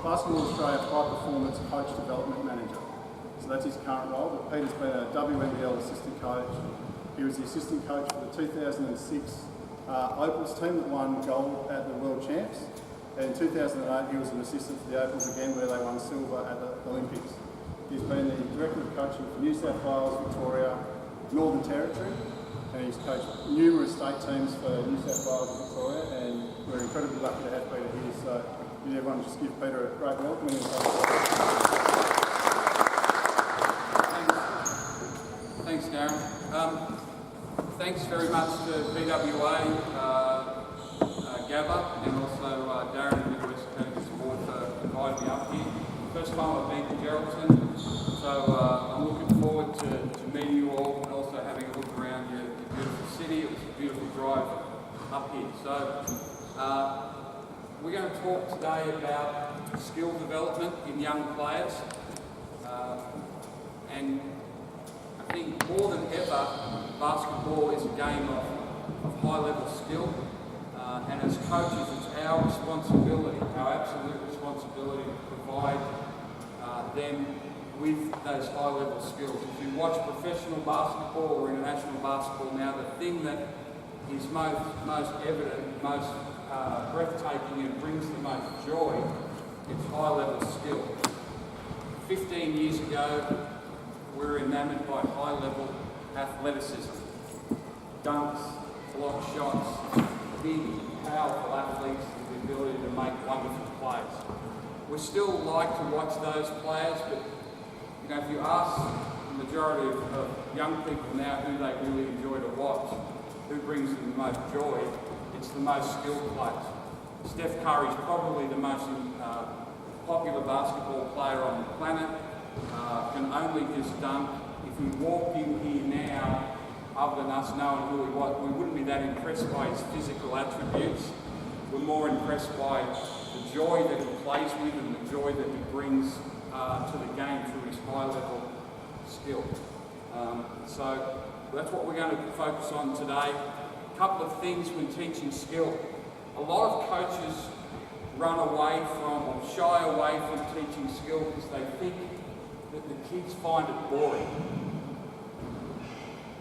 Basketball Australia High Performance Coach Development Manager. So that's his current role, but Peter's been a WNBL assistant coach. He was the assistant coach for the 2006 Opals team that won gold at the World Champs. And in 2008 he was an assistant for the Opals again, where they won silver at the Olympics. He's been the director of coaching for New South Wales, Victoria, Northern Territory, and he's coached numerous state teams for New South Wales and Victoria, and we're incredibly lucky to have Peter here. So everyone just give Peter a great welcome. Thanks, Darren. Thanks very much to PWA, Gabba, and also Darren and the West Coast Board for inviting me up here. First time I've been to Geraldton, so I'm looking forward to meeting you all and also having a look around your beautiful city. It was a beautiful drive up here. So we're going to talk today about skill development in young players, and I think more than ever, basketball is a game of high-level skill, and as coaches, it's our responsibility, our absolute responsibility to provide them with those high-level skills. If you watch professional basketball or international basketball now, the thing that is most evident, most breathtaking and brings the most joy, it's high-level skill. 15 years ago, we were enamoured by high-level athleticism. Dunks, block shots, big, powerful athletes with the ability to make wonderful plays. We still like to watch those players, but if you ask the majority of young people now who they really enjoy to watch, who brings them the most joy, it's the most skilled players. Steph Curry is probably the most popular basketball player on the planet. Can only just dunk. If we walked in here now, other than us knowing who he was, we wouldn't be that impressed by his physical attributes. We're more impressed by the joy that he plays with and the joy that he brings to the game through his high-level skill. So that's what we're going to focus on today. A couple of things when teaching skill. A lot of coaches run away from or shy away from teaching skill because they think that the kids find it boring.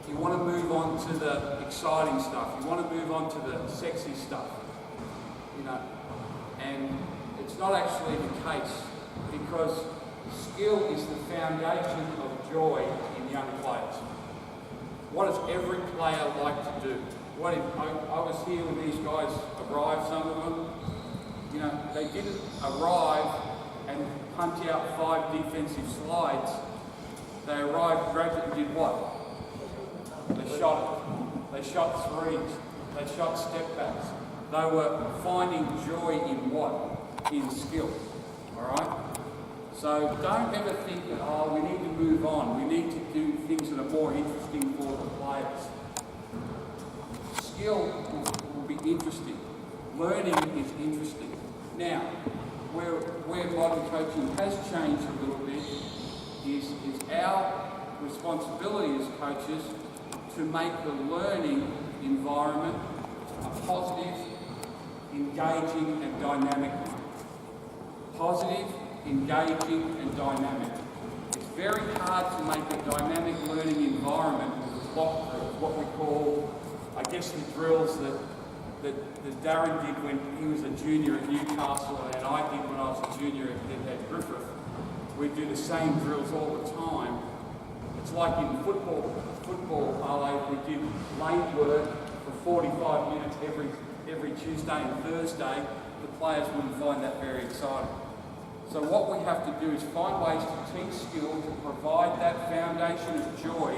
You want to move on to the exciting stuff. You want to move on to the sexy stuff. And it's not actually the case, because skill is the foundation of joy in young players. What does every player like to do? I was here when these guys arrived, some of them. They didn't arrive and punch out 5 defensive slides. They arrived, grabbed it and did what? They shot it. They shot threes. They shot step backs. They were finding joy in what? In skill. Alright? So don't ever think that, we need to move on. We need to do things that are more interesting for the players. Skill will be interesting. Learning is interesting. Now, where modern coaching has changed a little bit is our responsibility as coaches to make the learning environment a positive, engaging and dynamic one. Positive, engaging and dynamic. It's very hard to make a dynamic learning environment with block drills, what we call, I guess, the drills that Darren did when he was a junior at Newcastle and I did when I was a junior at Griffith. We do the same drills all the time. It's like in football parlay, we did lane work for 45 minutes every Tuesday and Thursday. The players wouldn't find that very exciting. So what we have to do is find ways to teach skill to provide that foundation of joy,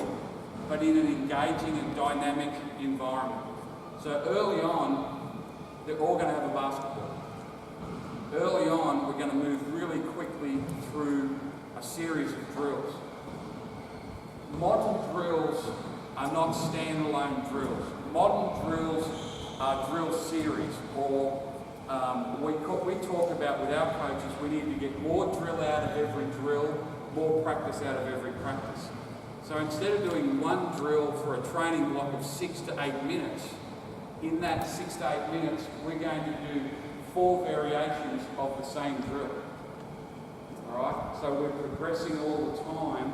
but in an engaging and dynamic environment. So early on, they're all going to have a basketball. Early on, we're going to move really quickly through a series of drills. Modern drills are not standalone drills. Modern drills are drill series, or we talk about with our coaches, we need to get more drill out of every drill, more practice out of every practice. So instead of doing one drill for a training block of 6 to 8 minutes, in that 6 to 8 minutes, we're going to do 4 variations of the same drill. All right, so we're progressing all the time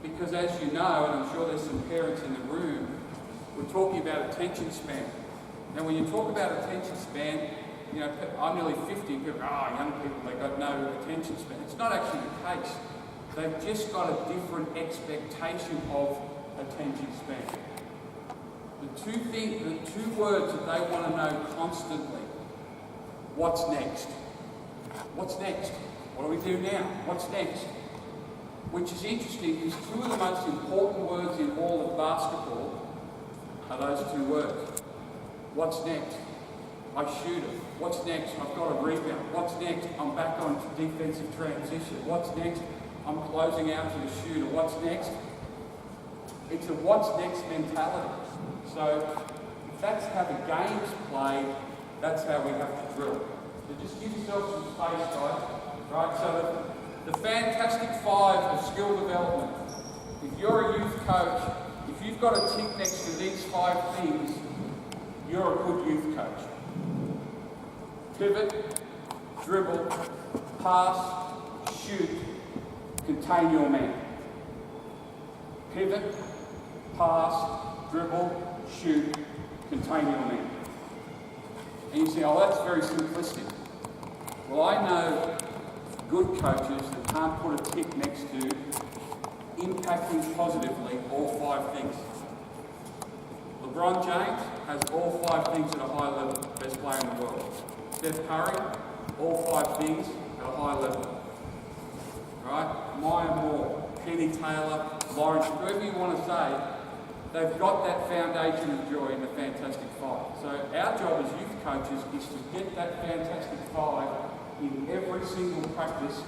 because, as you know, and I'm sure there's some parents in the room, we're talking about attention span. Now, when you talk about attention span, you know, I'm nearly 50, people, young people, they got no attention span. It's not actually the case. They've just got a different expectation of attention span. The two words that they want to know constantly, what's next? What's next? What do we do now? What's next? Which is interesting because two of the most important words in all of basketball are those two words. What's next? I shoot it. What's next? I've got a rebound. What's next? I'm back on defensive transition. What's next? I'm closing out to the shooter. What's next? It's a what's next mentality. So if that's how the game's played, that's how we have to drill. So just give yourself some space, guys. Right? So the fantastic five of skill development. If you're a youth coach, if you've got a tick next to these 5 things, you're a good youth coach. Pivot, dribble, pass, shoot, contain your man. Pivot, pass, dribble, shoot, contain your man. And you say, oh, that's very simplistic. Well, I know good coaches that can't put a tick next to impacting positively all 5 things. LeBron James has all 5 things at a high level, best player in the world. Steph Curry, all 5 things at a high level. Right? Maya Moore, Penny Taylor, Lawrence, whoever you want to say, they've got that foundation of joy in the Fantastic Five. So our job as youth coaches is to get that Fantastic Five in every single practice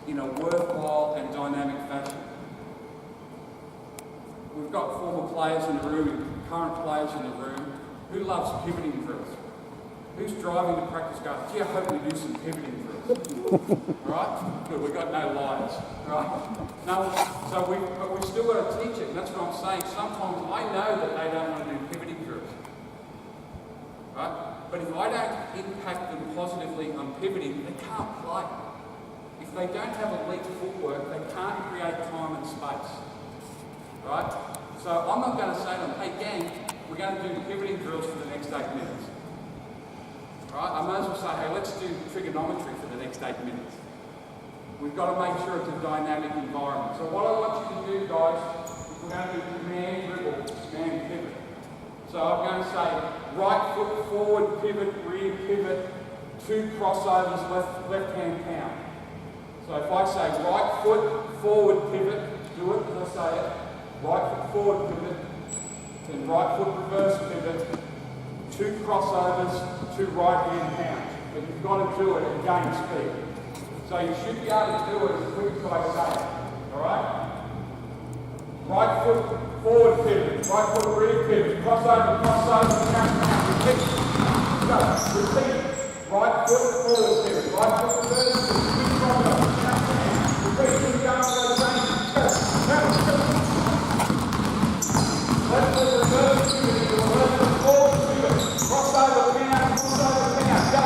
in a worthwhile and dynamic fashion. We've got former players in the room, current players in the room. Who loves pivoting drills? Who's driving to practice going, gee, I hope we do some pivoting drills? Right? Good, we've got no liars. Right? No, but we've still got to teach it, and that's what I'm saying. Sometimes I know that they don't want to do pivoting drills. Right? But if I don't impact them positively on pivoting, they can't play. If they don't have elite footwork, they can't create time and space. Right? So I'm not going to say to them, hey gang, we're going to do pivoting drills for the next 8 minutes. Right? I might as well say, hey, let's do trigonometry for the next 8 minutes. We've got to make sure it's a dynamic environment. So what I want you to do, guys, is we're going to do command dribble, command pivot. So I'm going to say right foot forward pivot, rear pivot, 2 crossovers, left hand pound. So if I say right foot forward pivot, do it as I say it. Right foot forward pivot, then right foot reverse pivot, 2 crossovers, 2 right hand pounds. But you've got to do it at game speed. So you should be able to do it as quick as I say it. Alright? Right foot forward pivot, right foot rear pivot, crossover, pound, repeat. Go, repeat. Right foot forward pivot, right foot reverse pivot, 2 crossovers, pound, repeat. Keep going, go, left foot reverse pivot, left foot forward pivot, crossover, pound, go.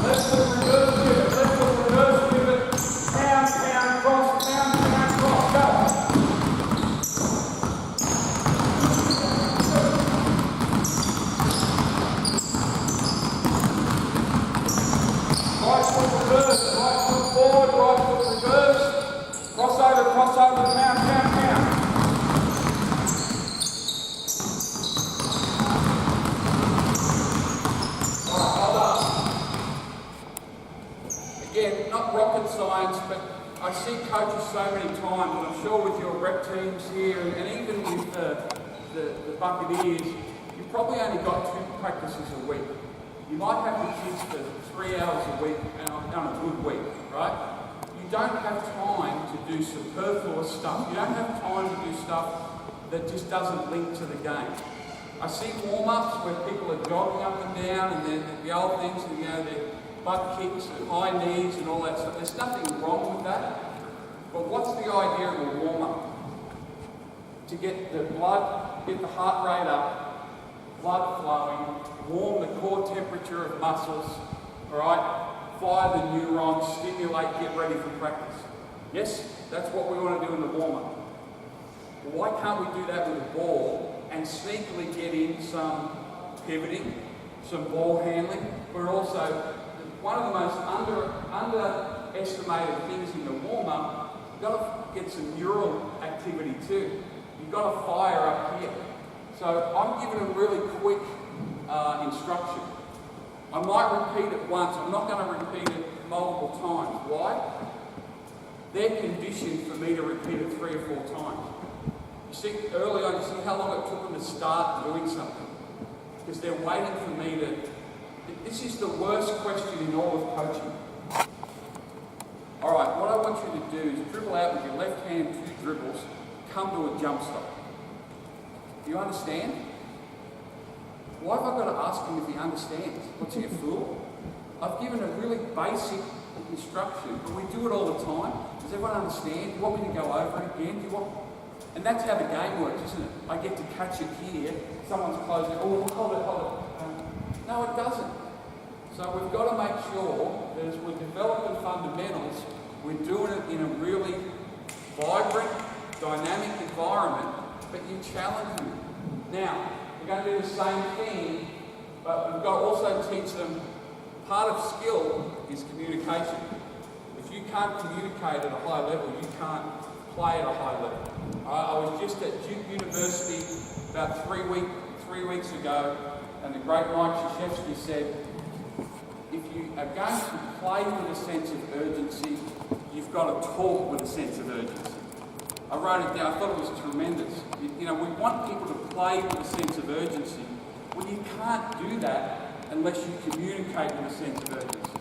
Left foot reverse pivot, pound, cross, go. Right foot reverse, right foot forward, right foot reverse, crossover, pound. Again, not rocket science, but I see coaches so many times, and I'm sure with your rep teams here, and even with the Buccaneers, you've probably only got 2 practices a week. You might have the kids for 3 hours a week, and I've done a good week, right? You don't have time to do superfluous stuff. You don't have time to do stuff that just doesn't link to the game. I see warm-ups where people are jogging up and down, and then the old things, and their butt kicks and high knees and all that stuff. There's nothing wrong with that. But what's the idea of a warm-up? To get the blood, get the heart rate up, blood flowing, warm the core temperature of muscles, all right? Fire the neurons, stimulate, get ready for practice. Yes, that's what we want to do in the warm-up. Why can't we do that with a ball and sneakily get in some pivoting, some ball handling, but also one of the most underestimated things in the warm-up, you've got to get some neural activity too. You've got to fire up here. So I'm giving a really quick instruction. I might repeat it once. I'm not going to repeat it multiple times. Why? They're conditioned for me to repeat it 3 or 4 times. You see, early on, you see how long it took them to start doing something? Because they're waiting for me to... This is the worst question in all of coaching. All right, what I want you to do is dribble out with your left hand 2 dribbles, come to a jump stop. Do you understand? Why have I got to ask him if he understands? What's he, a fool? I've given a really basic instruction, but we do it all the time. Does everyone understand? Do you want me to go over it again? Do you want... And that's how the game works, isn't it? I get to catch it here, someone's closing, oh, hold it. No, it doesn't. So we've got to make sure that as we're developing fundamentals, we're doing it in a really vibrant, dynamic environment, but you challenge them. Now, we're going to do the same thing, but we've got to also teach them part of skill is communication. If you can't communicate at a high level, you can't play at a high level. I was just at Duke University about 3 weeks ago, and the great Mike Krzyzewski said, if you are going to play with a sense of urgency, you've got to talk with a sense of urgency. I wrote it down, I thought it was tremendous. You know, we want people to play with a sense of urgency. Well, you can't do that unless you communicate with a sense of urgency.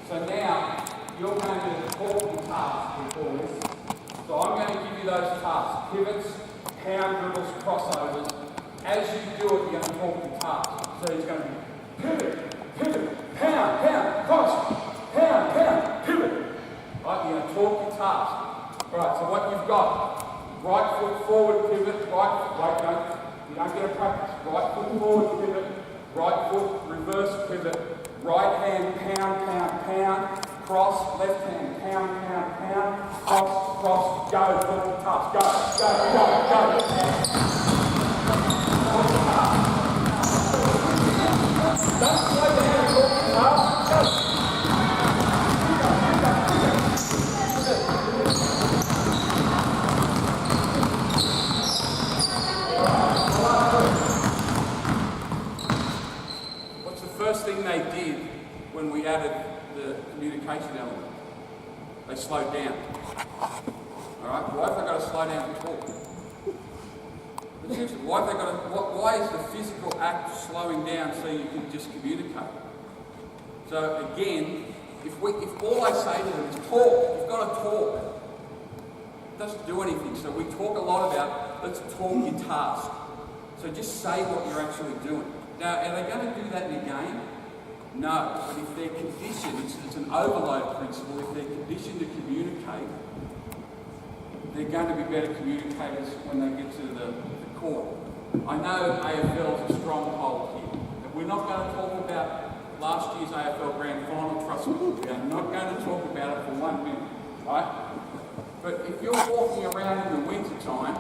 So now, you're going to talk the tasks before this. So I'm going to give you those tasks, pivots, pound dribbles, crossovers. As you do it, you're going to talk the tasks. So it's going to be pivot, pound, cross, pound, pivot. Right, you're going to talk your task. Right, so what you've got, right foot forward, pivot, you don't get a practice. Right foot forward, pivot, right foot, reverse pivot, right hand, pound, cross, left hand, pound, cross, go, talk the task, go. Don't slow down, talk the task, go. What's the first thing they did when we added the communication element? They slowed down. Alright, why have they got to slow down to talk? But seriously, why is the physical act slowing down so you can just communicate? So again, if all I say to them is talk, you've got to talk. It doesn't do anything. So we talk a lot about, let's talk your task. So just say what you're actually doing. Now, are they going to do that in a game? No. But if they're conditioned, it's an overload principle, if they're conditioned to communicate, they're going to be better communicators when they get to the court. I know AFL is a stronghold here. And we're not going to talk about last year's AFL Grand Final, trust me. We are not going to talk about it for 1 minute, right? But if you're walking around in the winter time,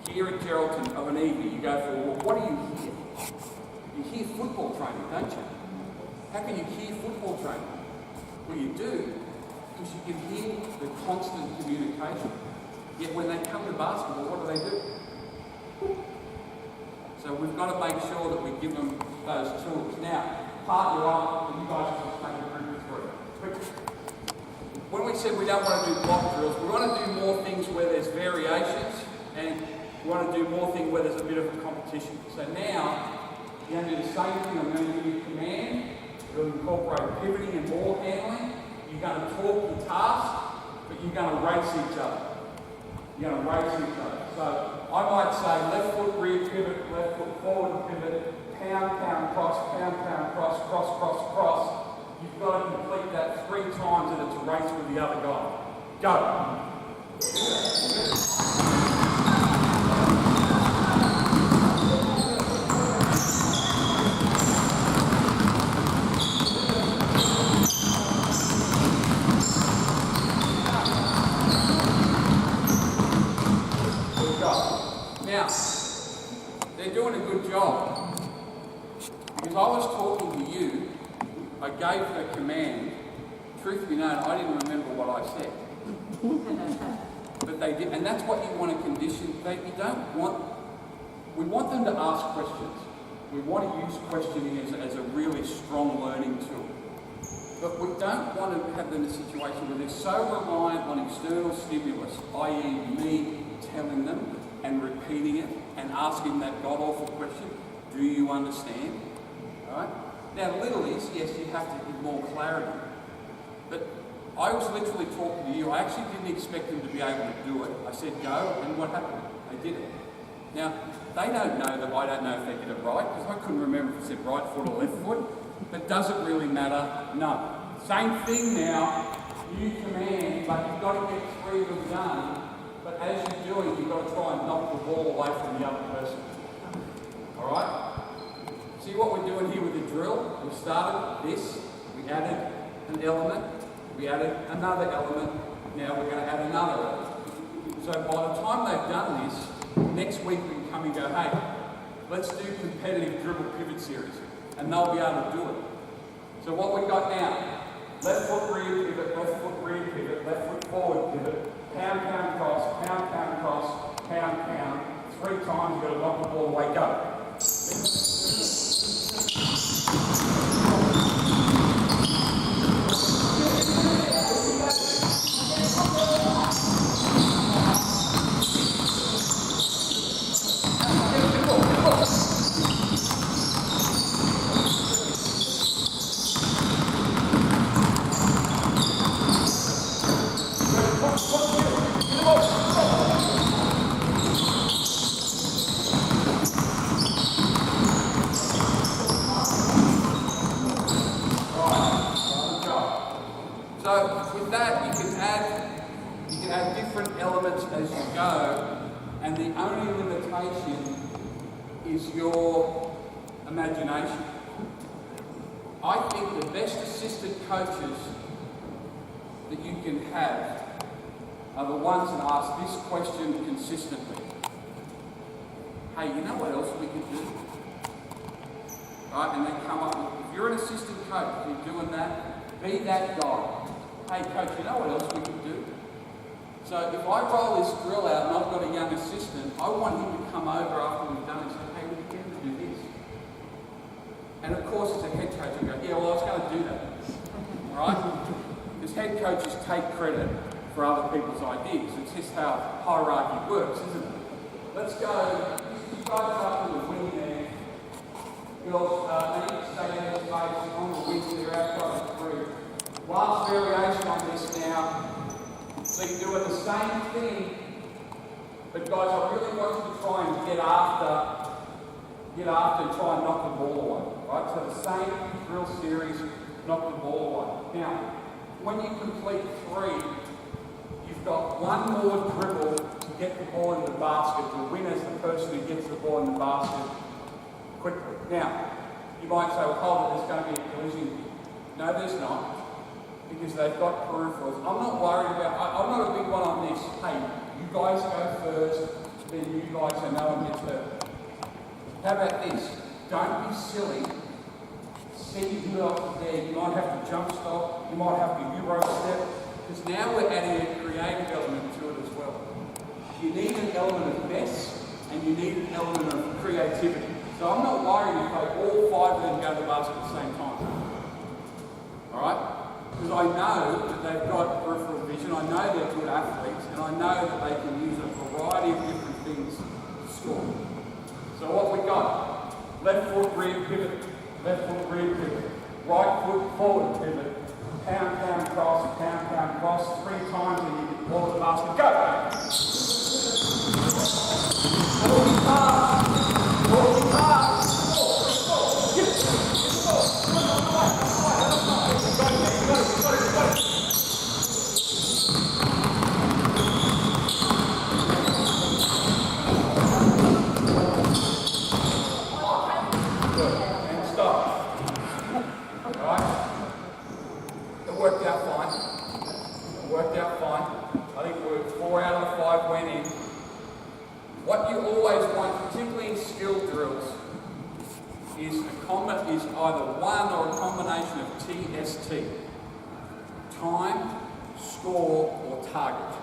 here at Geraldton of an evening, you go for a walk, what do you hear? You hear football training, don't you? How can you hear football training? Well, you do, because you can hear the constant communication. Yet when they come to basketball, what do? So we've got to make sure that we give them those tools. Now, part you're on, and you guys just take a group of 3. When we said we don't want to do block drills, we want to do more things where there's variations, and we want to do more things where there's a bit of a competition. So now, you're going to do the same thing. I'm going to give you a command. You'll incorporate pivoting and ball handling. You're going to talk the task, but you're going to race each other. You're going to race each other. So I might say left foot rear pivot, left foot forward pivot, pound, cross, cross. You've got to complete that 3 times and it's a race with the other guy. Go. They're doing a good job. Because I was talking to you, I gave the command. Truth be known, I didn't remember what I said. But they did, and that's what you want to condition. We want them to ask questions. We want to use questioning as a really strong learning tool. But we don't want to have them in a situation where they're so reliant on external stimulus, i.e. me telling them and repeating it and asking that god-awful question, do you understand? Right? Now, little is, yes, you have to give more clarity. But I was literally talking to you. I actually didn't expect them to be able to do it. I said go, and what happened? They did it. Now, they don't know that I don't know if they did it right, because I couldn't remember if it said right foot or left foot. But does it really matter? No. Same thing now, new command, but you've got to get 3 of them done. But as you're doing, you've got to try and knock the ball away from the other person. All right? See what we're doing here with the drill? We started this, we added an element, we added another element, now we're going to add another element. So by the time they've done this, next week we can come and go, hey, let's do competitive dribble pivot series. And they'll be able to do it. So what we've got now, left foot rear pivot, left foot rear pivot, left foot forward pivot, pound, pound, cross, pound, pound, cross, pound, pound. 3 times, you've got to knock the ball away, go. So with that, you can add different elements as you go, and the only limitation is your imagination. I think the best assistant coaches that you can have are the ones that ask this question consistently. Hey, you know what else we could do? Right, and they come up with, if you're an assistant coach, you're doing that, be that guy. Hey coach, you know what else we could do? So if I roll this drill out and I've got a young assistant, I want him to come over after we've done it and say, hey, we're going to do this. And of course, as a head coach, I go, yeah, well, I was going to do that. Right? Because head coaches take credit for other people's ideas. It's just how hierarchy works, isn't it? Let's go. You guys up to the wing there. Girls, they need to stay in their space on the wing, they're outside the group. Last variation on this now. So you're doing the same thing, but guys, I really want you to try and get after and try and knock the ball away. Right? So the same drill series, knock the ball away. Now, when you complete 3, you've got 1 more dribble to get the ball in the basket. The winner is the person who gets the ball in the basket quickly. Now, you might say, well, hold it, there's going to be a collision. No, there's not. Because they've got peripherals. I'm not worried about, I'm not a big one on this. Hey, you guys go first, then you guys, so no one gets hurt. How about this? Don't be silly. See who else is there. You might have to jump stop, you might have to Euro step, because now we're adding a creative element to it as well. You need an element of mess, and you need an element of creativity. So I'm not worried if all 5 of them go to the basket at the same time. Alright? Because I know that they've got peripheral vision, I know they're good athletes, and I know that they can use a variety of different things to score. So what we got? Left foot rear pivot, left foot rear pivot, right foot forward pivot, pound, pound, cross, pound, pound, cross, 3 times and you get the ball to the basket. Go! 40 pass, 40 pass. What you always want to is either one or a combination of TST. Time, score, or target.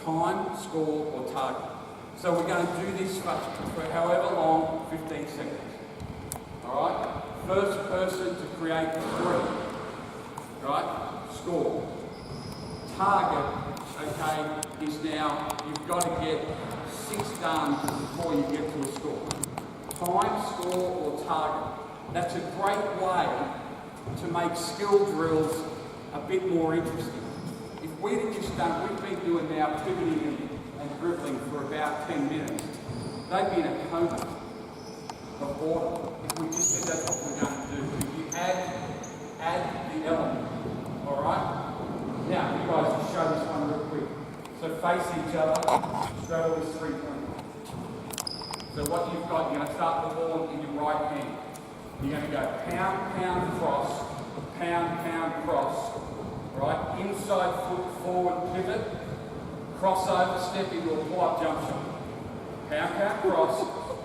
Time, score, or target. So we're going to do this for however long, 15 seconds. Alright? First person to create 3. Right? Score. Target, okay, is now you've got to get 6 done before you get to a score. Time, score, or target. That's a great way to make skill drills a bit more interesting. If we'd have just done, we've been doing now pivoting and dribbling for about 10 minutes, they'd be in a coma of boredom. If we just said that's what we're going to do. If you add the element, all right? Now, you guys just show this one real quick. So face each other, straddle this 3-point. So what you've got, you're going to start the ball in your right hand. You're going to go pound, pound, cross, pound, pound, cross. Right? Inside foot forward pivot, crossover, step into a pull-up jump shot. Pound, pound, cross,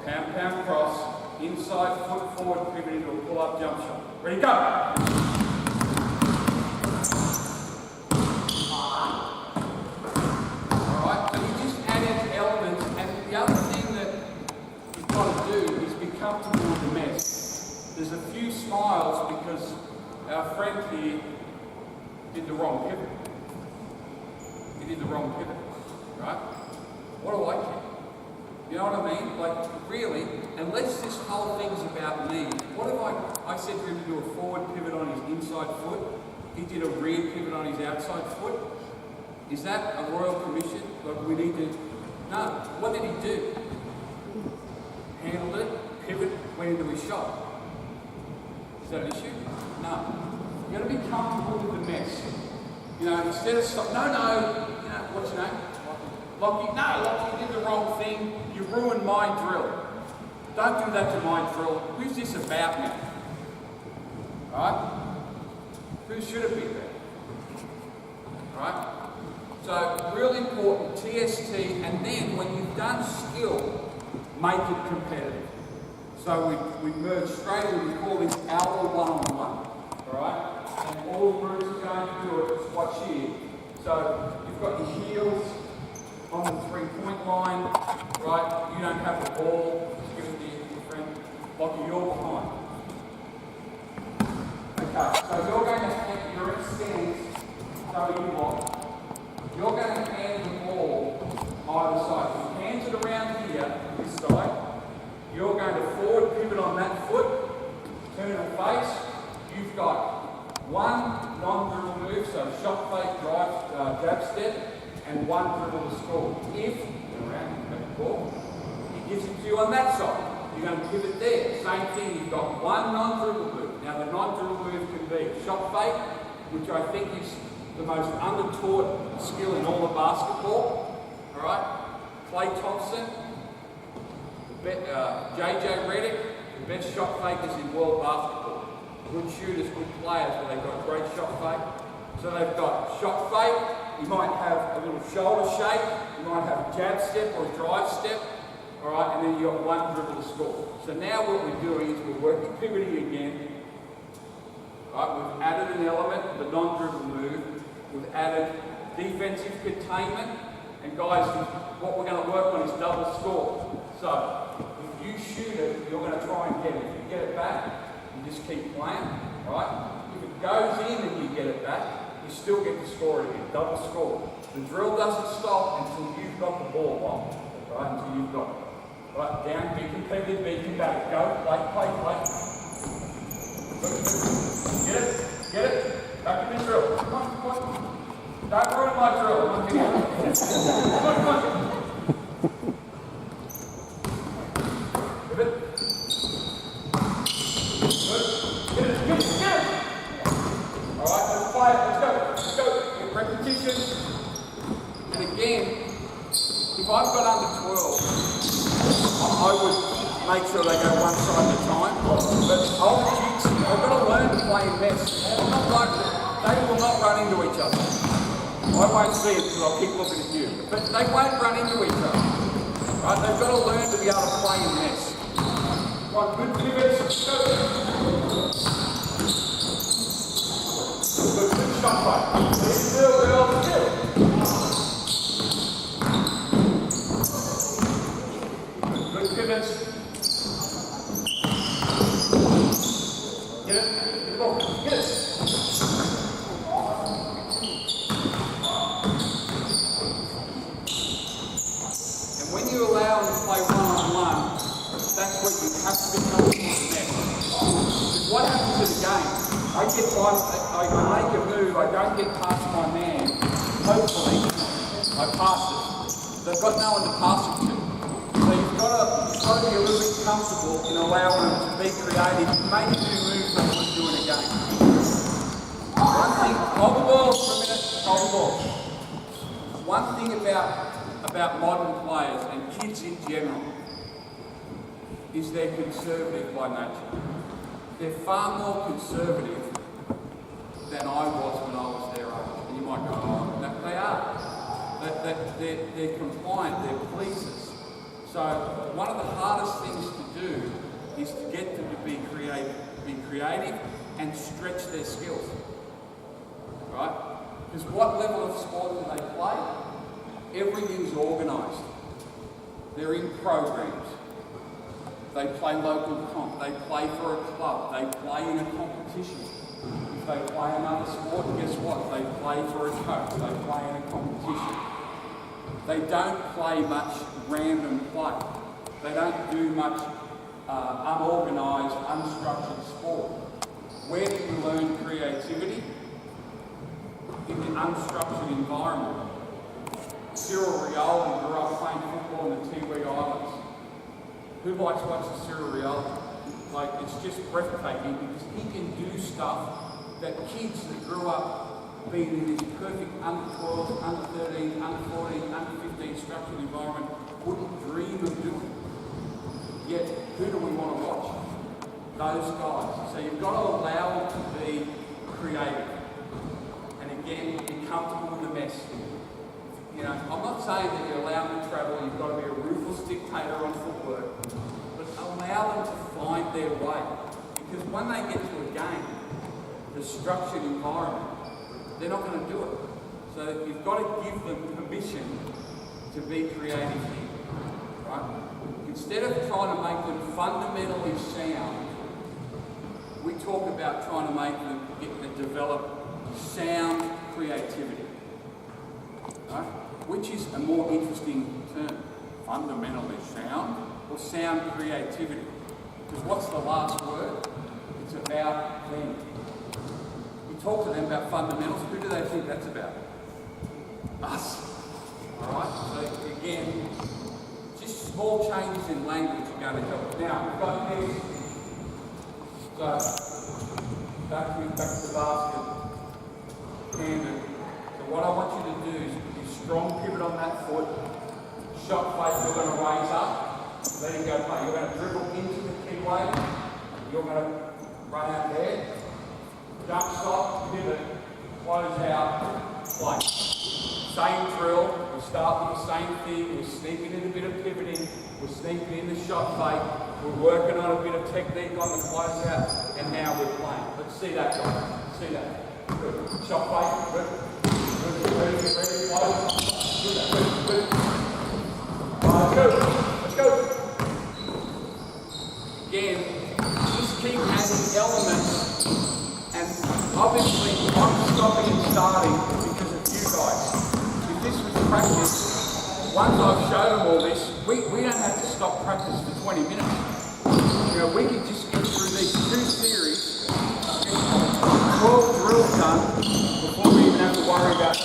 pound, pound, cross, inside foot forward pivot into a pull-up jump shot. Ready, go! Comfortable with the mess. There's a few smiles because our friend here did the wrong pivot. He did the wrong pivot, right? What do I care? You know what I mean? Like, really, unless this whole thing's about me, what if I said for him to do a forward pivot on his inside foot, he did a rear pivot on his outside foot? Is that a royal commission? Like, we need to... No. What did he do? Handled it. Pivot, went into his shot. Is that an issue? No. You've got to be comfortable with the mess. You know, instead of stop, no, you know, what's your name? Lockie, no, Lockie, you did the wrong thing. You ruined my drill. Don't do that to my drill. Who's this about now? Right? Who should it be there? Right? So, really important, TST, and then when you've done skill, make it competitive. So we merge straight in, we call this our one-on-one, alright? And all the groups are going to do it, just watch here. So you've got your heels on the 3-point line, right? You don't have the ball, just give it to your friend. Lockie, you're behind. Okay, so you're going to hand your extends, so you lock. You're going to hand the ball either side. Your hands it around here, this side. You're going to forward pivot on that foot, turn and face. You've got one non-dribble move, so shot fake, drive, jab step, and one dribble to score. If you're around the ball, he gives it to you on that side. You're going to pivot there. Same thing, you've got one non-dribble move. Now the non-dribble move can be shot fake, which I think is the most under-taught skill in all of basketball. All right? Clay Thompson, JJ Redick, the best shot fakers in world basketball. Good shooters, good players, but they've got a great shot fake. So they've got shot fake, you might have a little shoulder shake, you might have a jab step or a drive step, all right, and then you've got one dribble to score. So now what we're doing is we're working pivoting again. All right, we've added an element, the non-dribble move, we've added defensive containment, and guys, what we're going to work on is double score. So, if you shoot it, you're going to try and get it. If you get it back, you just keep playing, right? If it goes in and you get it back, you still get to score it again, double score. The drill doesn't stop until you've got the ball on, right? Until you've got it. Right, down, be competitive, be combative. Go, play. Get it, back in the drill. Come on. Don't ruin my drill. Come on. I've got under 12, I would make sure they go one side at a time. But old kids, I've got to learn to play in mess. They will not run into each other. I won't see it because I'll keep looking at you. But they won't run into each other. Right? They've got to learn to be able to play in mess. One, good pivots, go. Good shot right. Still, girl, still. Good pivots. Get it, get the ball, get it. And when you allow them to play one-on-one, that's what you have to be comfortable with them. Because what happens in the game, I make a move, I don't get past my man, hopefully, I pass it. They've got no one to pass it to. So you've got to be a little bit comfortable in allowing them to be creative, maybe do moves they wouldn't do in a game. One thing, hold the ball for a minute, hold the ball. One thing about modern players and kids in general is they're conservative by nature. They're far more conservative than I was when I was their age. And you might go, oh, no, they are. They're compliant, they're pleasers. So one of the hardest things to do is to get them to be creative and stretch their skills. Right? Because what level of sport do they play? Everything's organised. They're in programs. They play local comp. They play for a club. They play in a competition. If they play another sport, guess what? They play for a coach. They play in a competition. They don't play much random play. They don't do much unorganised, unstructured sport. Where do you learn creativity? In the unstructured environment. Cyril Geraldton grew up playing football in the Tiwi Islands. Who likes watching Cyril Geraldton? Like, it's just breathtaking because he can do stuff that kids that grew up being in this perfect under 12, under 13, under 14, under 15 structured environment wouldn't dream of doing. Yet, who do we want to watch? Those guys. So you've got to allow them to be creative. And again, be comfortable with the mess. You know, I'm not saying that you allow them to travel, you've got to be a ruthless dictator on footwork, but allow them to find their way. Because when they get to a game, the structured environment, they're not going to do it. So you've got to give them permission to be creative here, right? Instead of trying to make them fundamentally sound, we talk about trying to make them develop sound creativity, right? Which is a more interesting term, fundamentally sound or sound creativity? Because what's the last word? It's about them. You talk to them about fundamentals, who do they think that's about? Us. Alright, so again, just small changes in language are going to help. Now, we've got this. So, back to the basket. Candid. So what I want you to do is strong pivot on that foot. Shot face, you're going to raise up. Let it go play. You're going to dribble into the key wave. You're going to run out there. Jump stop, pivot, close out, play. Same drill. We start with the same thing. We're sneaking in a bit of pivoting. We're sneaking in the shot fake. We're working on a bit of technique on the close out. And now we're playing. Let's see that, guys. See that. Good. Shot fake. Good. Ready, close. Good. Let's go. Again, just keep adding elements, and obviously I'm stopping and starting because of you guys. If this was practice, once I've showed them all this, we don't have to stop practice for 20 minutes. You know, we can just get through these 2 series, get 12 drills done before we even have to worry about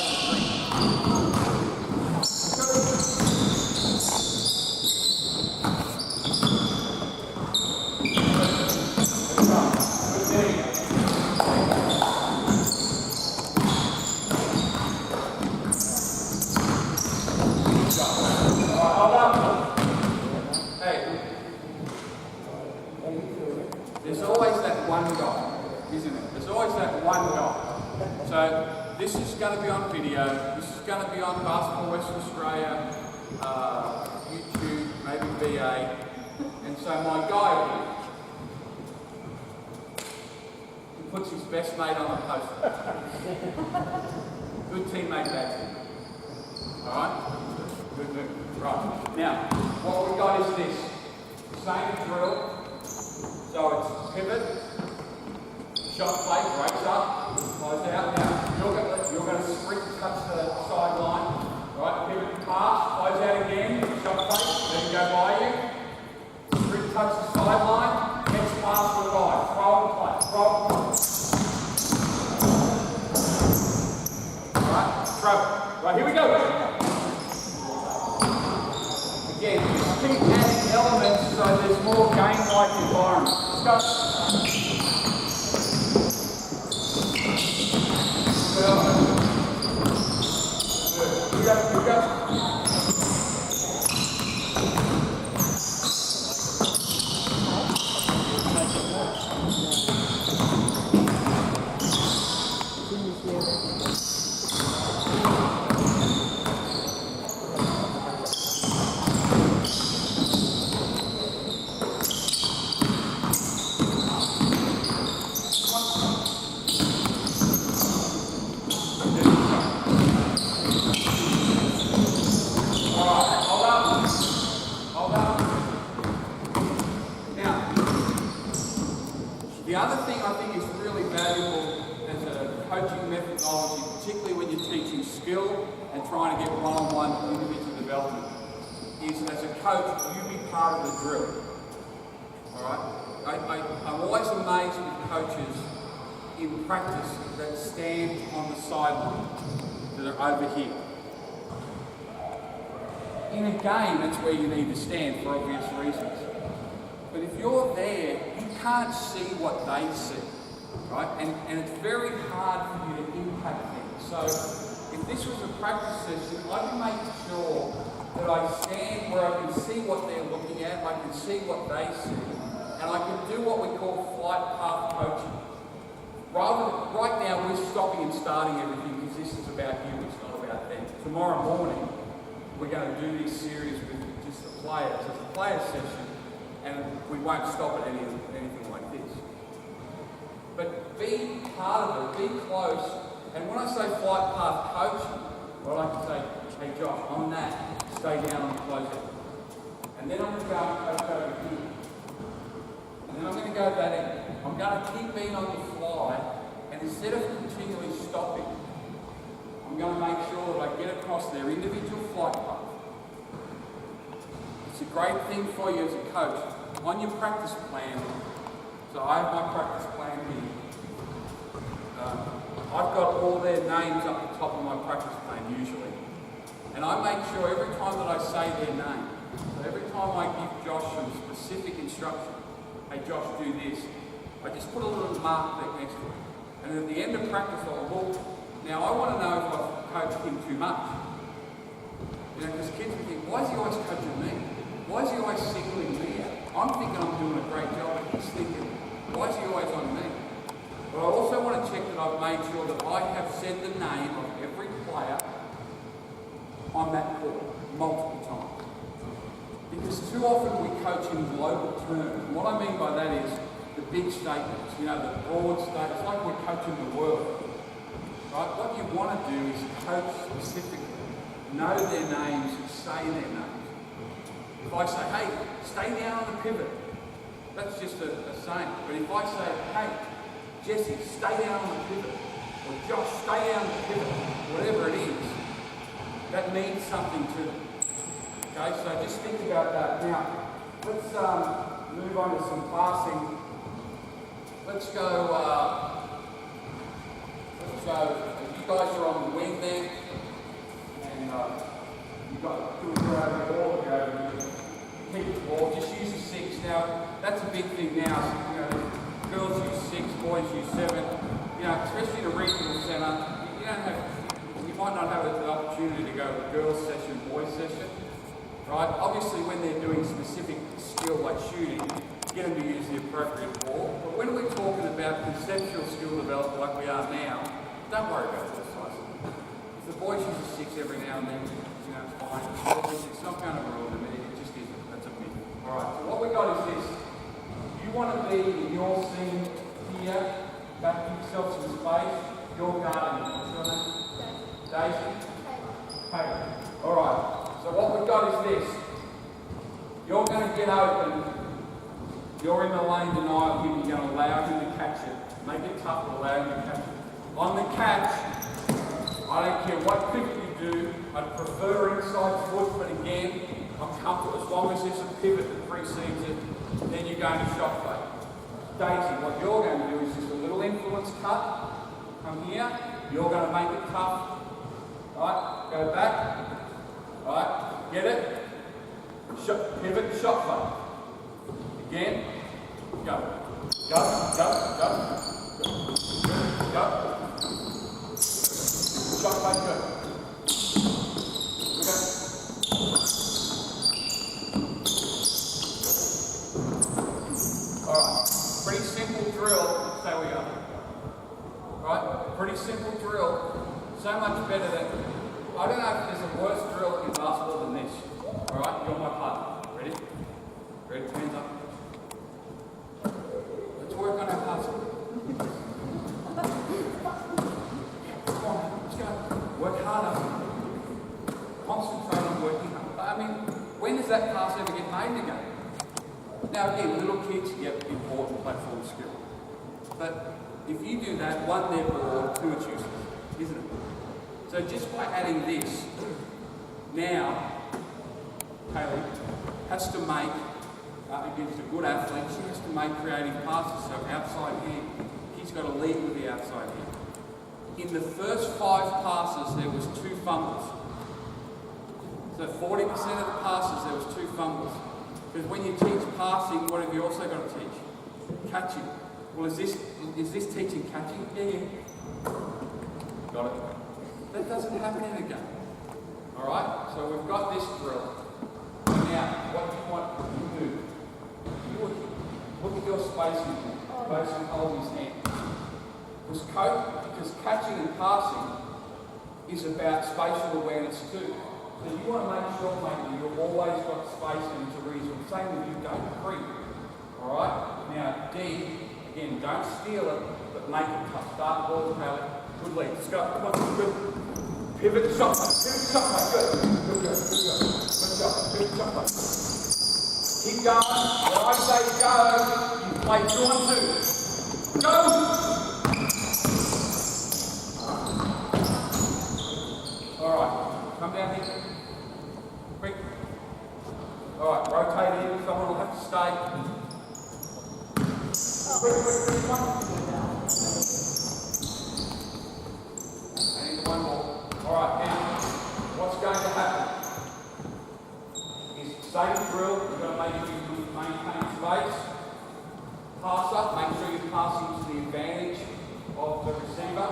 there's always that one guy, isn't it? There's always that one guy. So this is going to be on video. This is going to be on Basketball Western Australia, YouTube, maybe BA. And so my guy puts his best mate on the poster. Good teammate, bad teammate. Alright? Good. Right. Now, what we've got is this. Same drill. So it's pivot, shot fake, breaks up, close out. Now, you're going to sprint, touch the sideline. Right, pivot pass, close out again, shot fake, let him go by you. Sprint, touch the sideline, next pass to the guy. Throw and play, throw and play. Alright, throw. Right, here we go. Again, just keep adding elements so there's more game-like environment. Let's go. Here we go. The other thing I think is really valuable as a coaching methodology, particularly when you're teaching skill and trying to get one-on-one individual development, is as a coach, you be part of the drill. Alright? I'm always amazed with coaches in practice that stand on the sideline, that are over here. In a game, that's where you need to stand for obvious reasons. But if you're there, you can't see what they see, right? And it's very hard for you to impact things. So if this was a practice session, I can make sure that I stand where I can see what they're looking at, I can see what they see, and I can do what we call flight path coaching. Right now, we're stopping and starting everything because this is about you, it's not about them. Tomorrow morning, we're going to do this series with just the players. It's a player session. And we won't stop at anything like this. But be part of it, be close. And when I say flight path coaching, well, I can say, hey Josh, on that, stay down and close it. And then I'm going to go and coach over here. And then I'm going to go that end. I'm going to keep being on the fly, and instead of continually stopping, I'm going to make sure that I get across their individual flight path. It's a great thing for you as a coach. On your practice plan, so I have my practice plan here. I've got all their names up the top of my practice plan usually. And I make sure every time that I say their name, so every time I give Josh some specific instruction, hey Josh, do this, I just put a little mark there next to it. And at the end of practice I'll look. Now I want to know if I've coached him too much. You know, because kids will think, why is he always coaching me? Why is he always singling me out? I'm thinking I'm doing a great job, but he's thinking, why is he always on me? But I also want to check that I've made sure that I have said the name of every player on that court multiple times. Because too often we coach in global terms. And what I mean by that is the big statements, you know, the broad statements, like we're coaching the world. Right? What you want to do is coach specifically, know their names, say their names. If I say, hey, stay down on the pivot, that's just a saying. But if I say, hey, Jesse, stay down on the pivot, or Josh, stay down on the pivot, whatever it is, that means something to them. Okay, so just think about that. Now, let's move on to some passing. Let's go, you guys are on the wing there, and you've got two over the ball, go over here. Keep the ball, just use the 6. Now, that's a big thing now. So, you know, girls use 6, boys use 7. You know, especially in a regional centre, you might not have the opportunity to go girls session, boys session, right? Obviously, when they're doing specific skill like shooting, get them to use the appropriate ball. But when we're talking about conceptual skill development like we are now, don't worry about this size. If the boys use a 6 every now and then, you know, it's fine. It's not going to rule them. It just isn't. That's a myth. All right. So what we got is this. You want to be in your scene here, Back yourself some space. Your guardian. What's your name? Daisy? Kate. Alright. So what we've got is this. You're going to get open. You're in the lane denial here. You're going to allow him to catch it. Make it tough, but allow him to catch it. On the catch, I don't care what pivot you do. I'd prefer inside foot, but again, I'm comfortable as long as there's a pivot that precedes it. Then you're going to shot fake. Daisy, what you're going to do is just a little influence cut. Come here. You're going to make it tough. Right, go back. Right, get it. Shot, pivot, shot fake. Again. Go. Go, go, go. Go. Shot fake, go. Okay. Alright, pretty simple drill. Stay where you are. Right, pretty simple drill. So much better than, I don't know if there's a worse drill in basketball than this. Alright, you're my partner. Ready? Ready? Hands up. Let's work on our passing. Come on, let's go. Work harder. Concentrate on working hard. I mean, when does that pass ever get made again? Now again, little kids get important platform skill. But if you do that, one, they're bored, two, it's useless, isn't it? So just by adding this, now, Kaylee has to make, against a good athlete, she has to make creative passes, so outside hand. He's got to lead with the outside hand. In the first 5 passes, there was 2 fumbles. So 40% of the passes, there was 2 fumbles. Because when you teach passing, what have you also got to teach? Catching. Well, is this teaching catching? Yeah. Got it? That doesn't happen in a game. Alright? So we've got this drill. Now, what do you want to do? Look at your spacing. Spacing, hold his hand. Because catching and passing is about spatial awareness too. So you want to make sure, mate, that you've always got spacing to reason. Same with you, don't creep. Alright? Now, D, again, don't steal it, but make it tough. Start ball, pallet. Good lead. Let's go. Come on, good. Pivot shot, mate. Pivot shot, mate. Good. Good, good, good, good. Good shot. Pivot shot, mate. Keep going. When I say go, you play 2 on 2. Go! Alright. Come down here. Quick. Alright, rotate in. Someone will have to stay. Quick, come on. And one more. Alright, now, what's going to happen is same drill, you're going to make sure you maintain space. Pass up, make sure you're passing to the advantage of the receiver.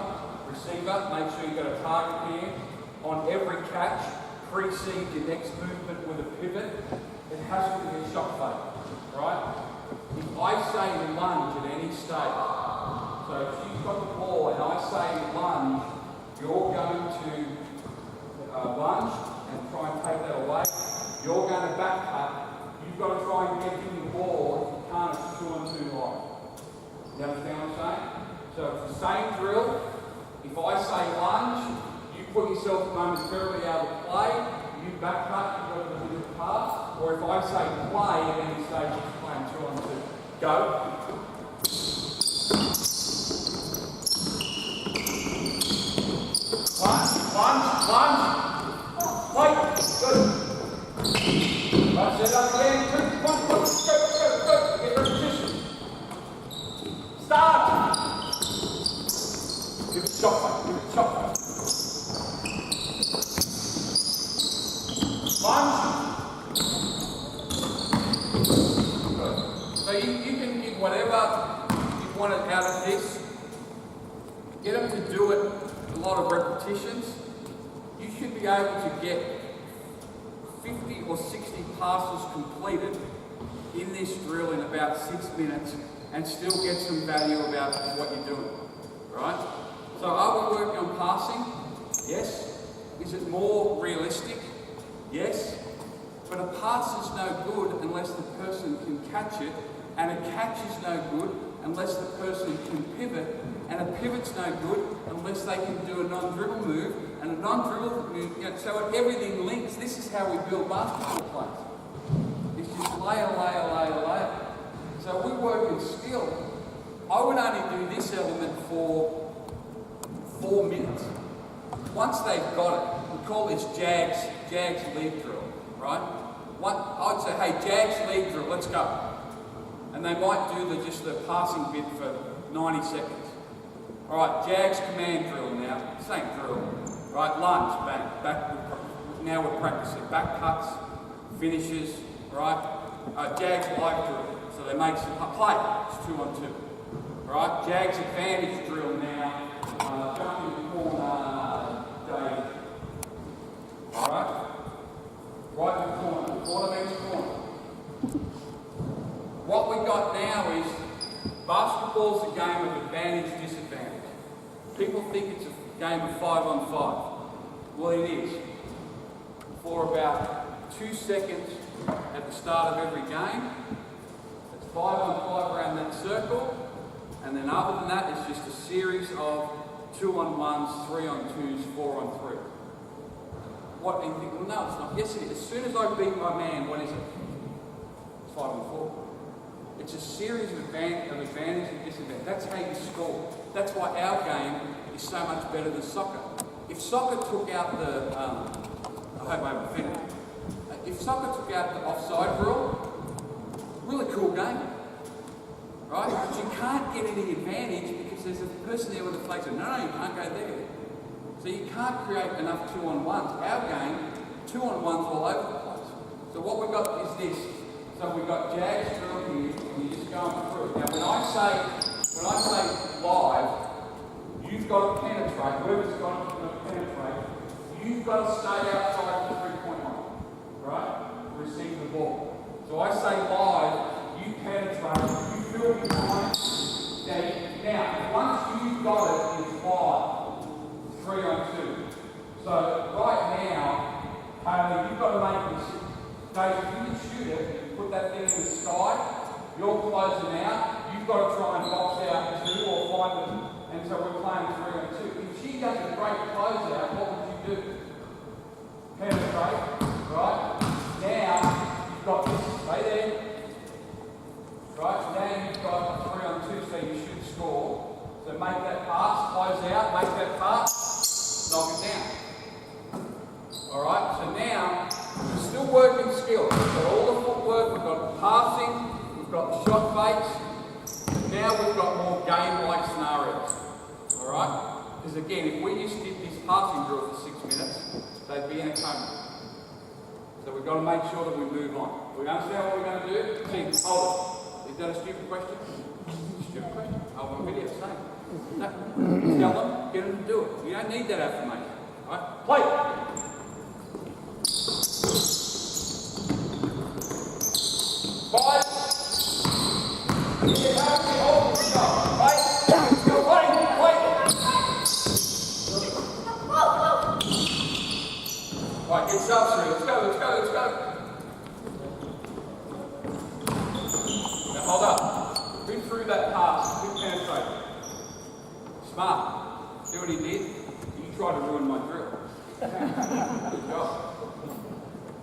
Receiver, make sure you've got a target hand. On every catch, precede your next movement with a pivot. It has to be a shot fake, right? If I say lunge at any stage, so if you've got the ball and I say lunge, you're going to lunge and try and take that away. You're going to back cut. You've got to try and get in the ball. If you can't, it's 2 on 2 line. You understand what I'm saying? So it's the same drill. If I say lunge, you put yourself momentarily out of play. You back cut, you go to the middle pass. Or if I say play at any stage, you're playing 2 on 2. Go. Lunge. Wait. Good. Right, set up again. 2, 1, go. Get repetition. Start. Give it shot. Lunge. Good. So you can get whatever you want out of this. Get them to do it a lot of repetitions. You should be able to get 50 or 60 passes completed in this drill in about 6 minutes and still get some value about what you're doing, right? So are we working on passing? Yes. Is it more realistic? Yes. But a pass is no good unless the person can catch it, and a catch is no good unless the person can pivot, and a pivot's no good unless they can do a non-dribble move, and a non-dribble move, so everything links. This is how we build basketball plays. It's just layer, layer, layer, layer. So we work in skill. I would only do this element for 4 minutes. Once they've got it, we call this Jags lead drill, right? I'd say, hey, Jags lead drill, let's go. And they might do just the passing bit for 90 seconds. All right, Jags command drill now, same drill, right? Lunge, back. Now we're practicing back cuts, finishes, right? Jags live drill, so they make some play. It's 2 on 2. Right, Jags advantage drill now. Jump in the corner, Dave. All right, right in the corner, quarter of each corner. What we got now is basketball's a game of advantage, disadvantage. People think it's a game of 5 on 5. Well, it is. For about 2 seconds at the start of every game, it's 5 on 5 around that circle. And then other than that, it's just a series of 2 on 1s, 3 on 2s, 4 on 3. What? And you think, well, no, it's not. Yes, it is. As soon as I beat my man, what is it? It's 5 on 4. It's a series of advantage and disadvantage. That's how you score. That's why our game is so much better than soccer. If soccer took out the, I hope I'm offended. If soccer took out the offside rule, really cool game. Right? But you can't get any advantage because there's a person there with a flag saying, no, you can't go there. So you can't create enough 2 on 1s. Our game, 2 on 1s all over the place. So what we've got is this. So we've got Jags drill here, and you're just going through. Now when I say live, you've got to penetrate. Whoever's got to penetrate, you've got to stay outside the 3-point line, right? Receive the ball. So I say live, you penetrate, you feel behind. Now, once you've got it, it's 5, 3 on 2. So right now, Haley, you've got to make this. Dave, if you can shoot it, you put that thing in the sky, you're closing out, you've got to try and box out 2 or 5 them, and so we're playing 3 on 2. If she does a great closeout, what would you do? Penetrate, right? Now, you've got this, stay there. Right, now you've got 3 on 2, so you should score. So make that pass, close out, make that pass, knock it down. Alright, so now we're still working skill. We've got all the footwork, we've got passing, we've got the shot fakes. Now we've got more game-like scenarios. Alright? Because again, if we just did this passing drill for 6 minutes, they'd be in a coma. So we've got to make sure that we move on. We understand what we're going to do? See, hold it. Is that a stupid question? Stupid question? Oh, my video saying. No. Tell them, get them to do it. You don't need that affirmation. Alright? Play! Five. You have to hold the shot. Right? Go play. Right, get shots through. Let's go. Now hold up. Read through that pass. Good penetration. Smart. See what he did? You tried to ruin my drill. Good job.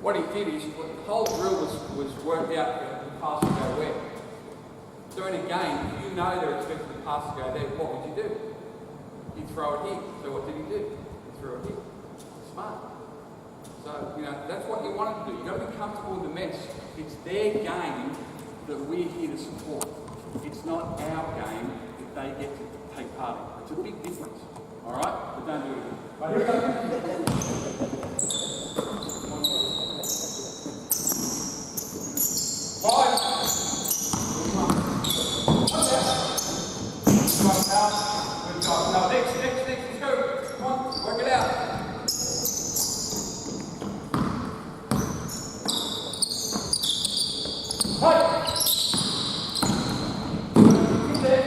What he did is, the whole drill was worked out for the pass to go where. So in a game, if you know they're expecting the pass to go there, what would you do? You'd throw it here. So what did he do? He threw it here. Smart. So, that's what you want to do. You've got to be comfortable with the mess. It's their game that we're here to support. It's not our game that they get to take part in. It's a big difference. Alright? But don't do it again. Right, here we go. Five. Good job. Now next. Let's go. Come on, work it out. Right. Keep there.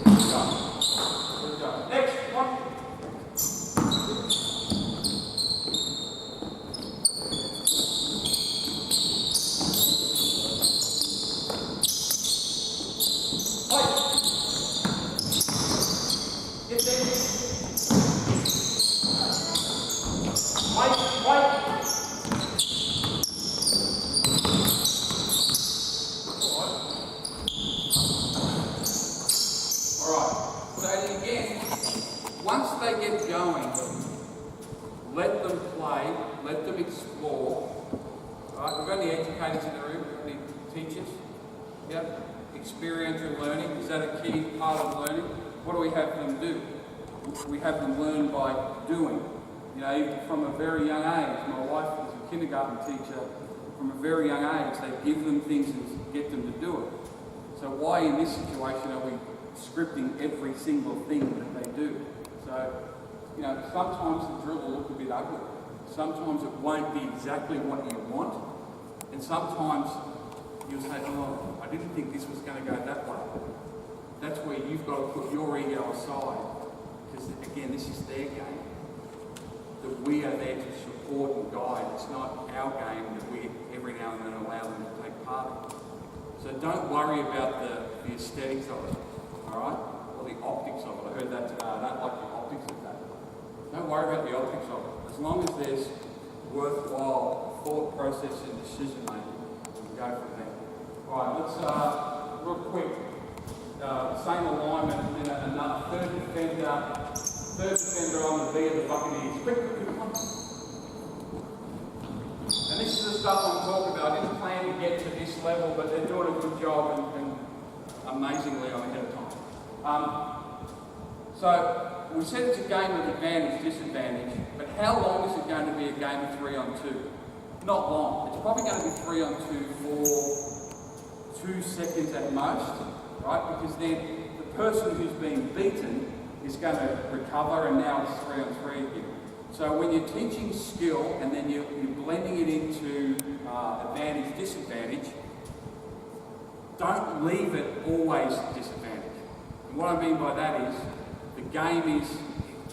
Good job. Next, come on. once they get going, let them play, let them explore. Right? We've got any educators in the room? Any teachers? Yep. Experiential learning, is that a key part of learning? What do we have them do? We have them learn by doing. You know, from a very young age. My wife was a kindergarten teacher. From a very young age, they give them things and get them to do it. So why in this situation are we scripting every single thing that they do? So, you know, sometimes the drill will look a bit ugly. Sometimes it won't be exactly what you want. And sometimes you'll say, oh, I didn't think this was going to go that way. That's where you've got to put your ego aside. Because again, this is their game. That we are there to support and guide. It's not our game that we every now and then allow them to take part in. So don't worry about the aesthetics of it, alright? Or the optics of it. I heard that today. I don't like the optics of that. Don't worry about the optics of it. As long as there's worthwhile thought process and decision making, we'll go from there. Alright, let's real quick. Same alignment, and then another third defender on the B of the Buccaneers. Quick, come on. And this is the stuff I'm talking about. I didn't plan to get to this level, but they're doing a good job and amazingly I'm ahead of time. So we said it's a game of advantage, disadvantage, but how long is it going to be a game of 3-on-2? Not long. It's probably going to be 3-on-2 for 2 seconds at most, right? Because then the person who's being beaten is going to recover, and now it's 3-on-3 again. So when you're teaching skill and then you're blending it into advantage, disadvantage, don't leave it always disadvantage. And what I mean by that is the game is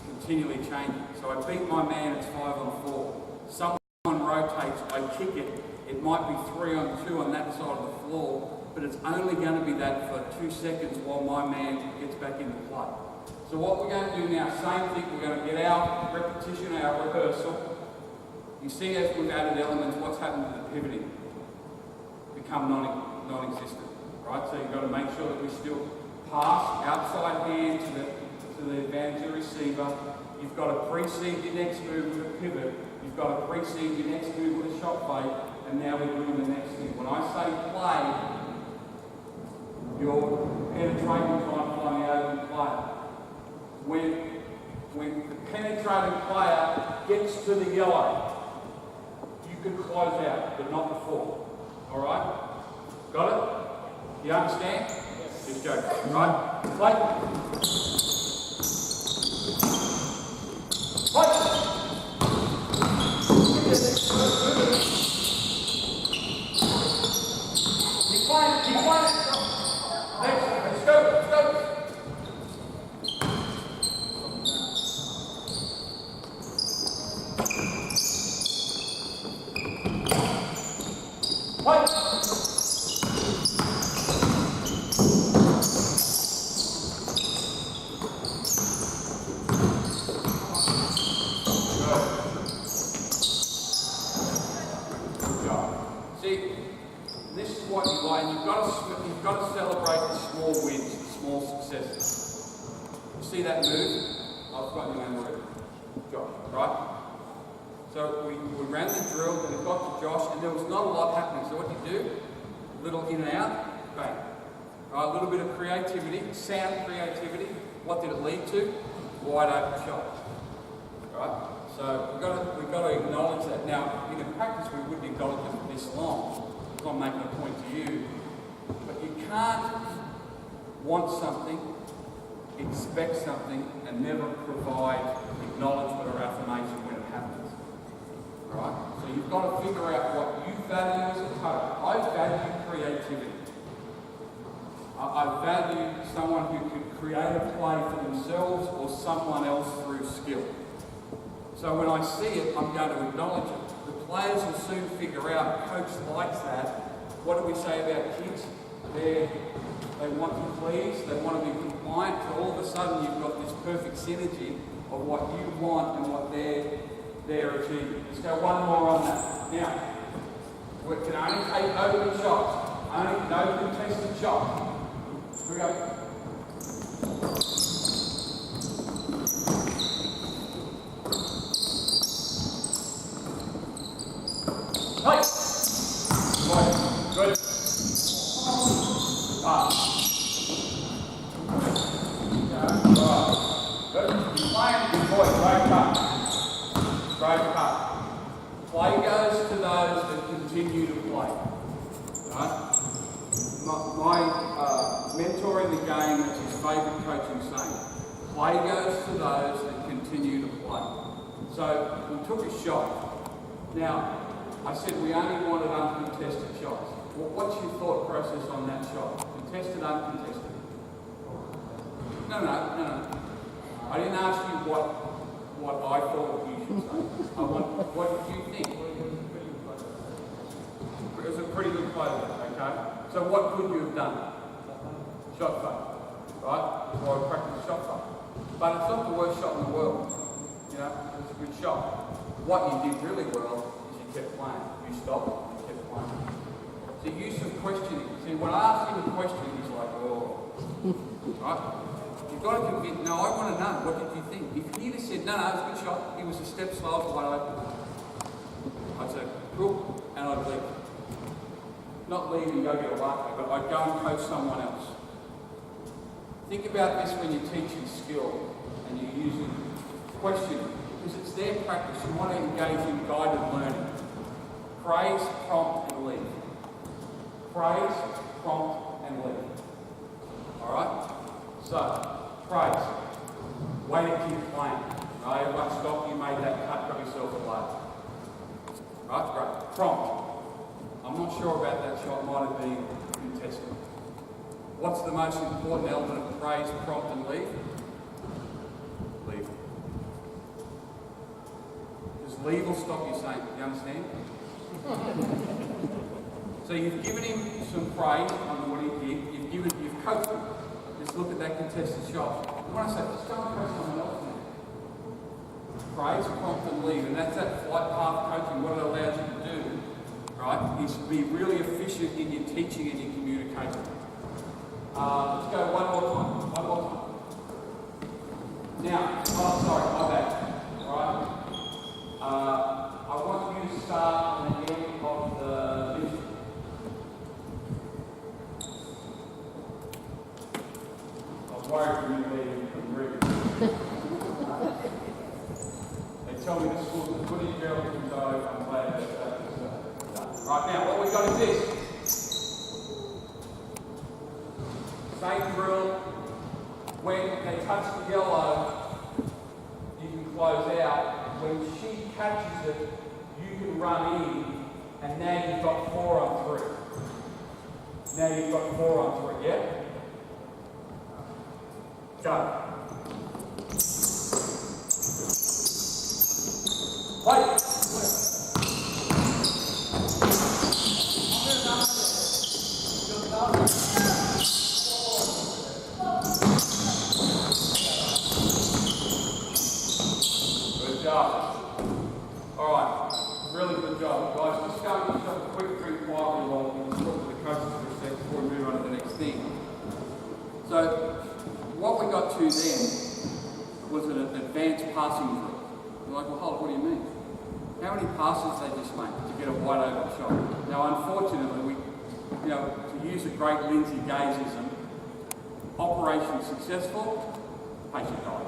continually changing. So I beat my man, it's 5-on-4. Someone rotates, I kick it, it might be 3-on-2 on that side of the floor, but it's only going to be that for 2 seconds while my man gets back into play. So what we're going to do now, same thing, we're going to get our repetition, our rehearsal. You see as we've added elements, what's happened to the pivoting? Become non-existent, right? So you've got to make sure that we still pass outside hand to the advantage of the receiver. You've got to precede your next move with a pivot. You've got to precede your next move with a shot fake. And now we're doing the next thing. When I say play, you're penetrating, trying to find the open player. When the penetrating player gets to the yellow, you can close out, but not before. Alright? Got it? You understand? Yes. Just go. Right? Play. Play. Keep playing. Next. Let's go. See, this is what you like. You've got to celebrate the small wins, the small successes. You see that move? I've got your name already. Josh, right? So we ran the drill, and it got to Josh, and there was not a lot happening. So what you do? A little in and out, bang. Right, a little bit of creativity, sound creativity. What did it lead to? Wide open shot. Right? So we've got to acknowledge that. Now, in practice, we wouldn't acknowledge it for this long. I'm making a point to you. But you can't want something, expect something, and never provide acknowledgement or affirmation when it happens. Right? So you've got to figure out what you value as a coach. I value creativity. I value someone who can create a play for themselves or someone else through skill. So when I see it, I'm going to acknowledge it. The players will soon figure out, coach likes that. What do we say about kids? They want to please, they want to be compliant, so all of a sudden you've got this perfect synergy of what you want and what they're achieving. Let's go one more on that. Now, we can only take open shots, only no contested shots. Here we go. Hey! Good. Pass. Good. You're playing, good boy. Great cut. Great cut. Play goes to those that continue to play. Right? My mentor in the game, that's his favourite coaching saying. Play goes to those that continue to play. So we took a shot. Now, I said we only wanted uncontested shots. What's your thought process on that shot? Contested, uncontested? No. I didn't ask you what I thought you should say. What did you think? It was a pretty good play, okay? So what could you have done? Shot fake, right? Or a practice shot fake. But it's not the worst shot in the world. You know, it's a good shot. What you did really well is you kept playing. You stopped, you kept playing. The use of questioning. See, when I asked him a question, he's like, oh, right? You've got to convince, no, I want to know, what did you think? If he'd have said, no, it was a good shot, he was a step slower for wide open, I'd say, cool, and I'd leave. Not leave and go get a latte, but I'd go and coach someone else. Think about this when you're teaching skill and you're using questioning, because it's their practice. You want to engage in guided learning. Praise, prompt, and leave. Praise, prompt, and leave. All right? So, praise. Way to keep playing. Right? Everyone stop, you made that cut, got yourself a play. Right? Great. Prompt. I'm not sure about that shot, might have been contested. What's the most important element of praise, prompt, and leave? Leave. Because leave will stop you saying, you understand? So you've given him some praise on what he did, you've coached him. Just look at that contested shot. You want to say, just go and coach someone else now. Praise, prompt, and leave. And that's that flight path coaching, what it allows you to do, right, is to be really efficient in your teaching and your communication. Let's go one more time. Now, sorry, my bad. Alright? I want you to start on the end of the vision. I was worried for you that you couldn't read. They tell me the school's as good as Geraldton, so I'm glad that was done. Right, now, what we've got is this. Same drill. When they touch the yellow, you can close out. When she catches it, you can run in, and now you've got 4 on 3. Now you've got 4 on 3, yeah? Go. Wait. Alright, really good job, guys. Just go and get yourself a quick drink quietly while we just talk to the coaches for a sec before we move on to the next thing. So, what we got to then was an advanced passing drill. You're like, well, hold on, what do you mean? How many passes they just make to get a wide open shot? Now, unfortunately, to use a great Lindsay Gazeism, operation successful, patient died.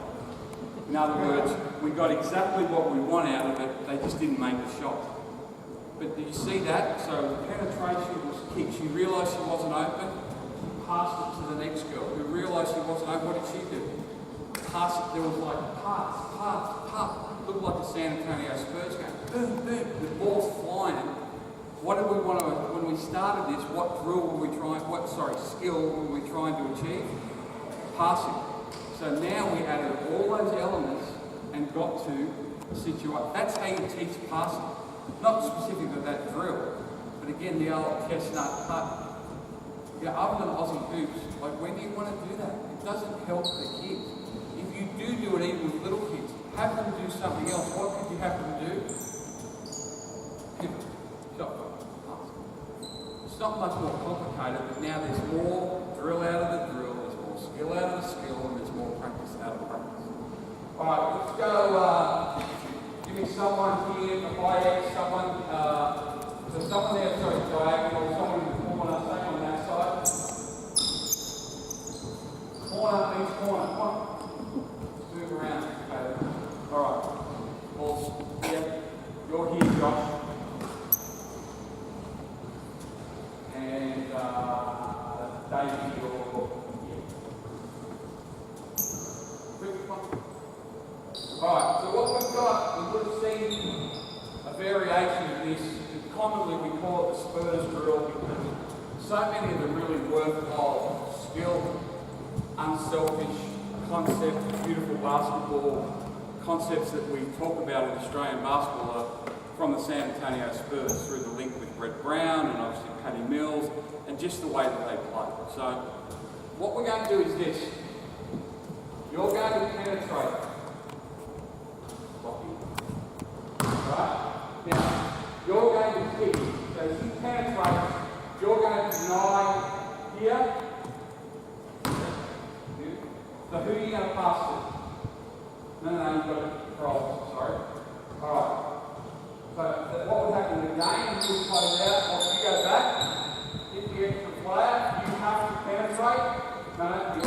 In other words, we got exactly what we want out of it, they just didn't make the shot. But do you see that? So penetration was kicked. She realised she wasn't open, she passed it to the next girl who realised she wasn't open. What did she do? Pass it, there was like pass. Looked like the San Antonio Spurs game. Boom, boom, the ball's flying. What did we want to, when we started this, what skill were we trying to achieve? Passing. So now we added all those elements and got to a situation. That's how you teach passing. Not specific to that drill, but again, the old chestnut putt. Other than Aussie hoops, like when do you want to do that? It doesn't help the kids. If you do it even with little kids, have them do something else. What could you have them do? Pivot, shot, pass. It's not much more complicated, but now there's more drill out of the drill, there's more skill out of the skill, and there's more practice out of practice. Alright, let's go, give me someone here, if I ask someone to corner meets corner. Come on. Move around. Okay. All right. Ball's here. You're here, Josh. And David, you're here. Quick one. All right. So what we've got, we would have seen a variation of this. Commonly we call it the Spurs drill because so many of the really worthwhile, skilled, unselfish concepts, beautiful basketball concepts that we talk about in Australian basketball are from the San Antonio Spurs through the link with Brett Brown and obviously Paddy Mills and just the way that they play. So what we're going to do is this. You're going to penetrate. Right? Now, you're going to kick. So as you penetrate, you're going to deny here. So who are you going to pass to? No, you've got to control. Sorry. Alright. So what would happen in the game, you would close out, once you go back, hit the extra player, you have to penetrate. No, you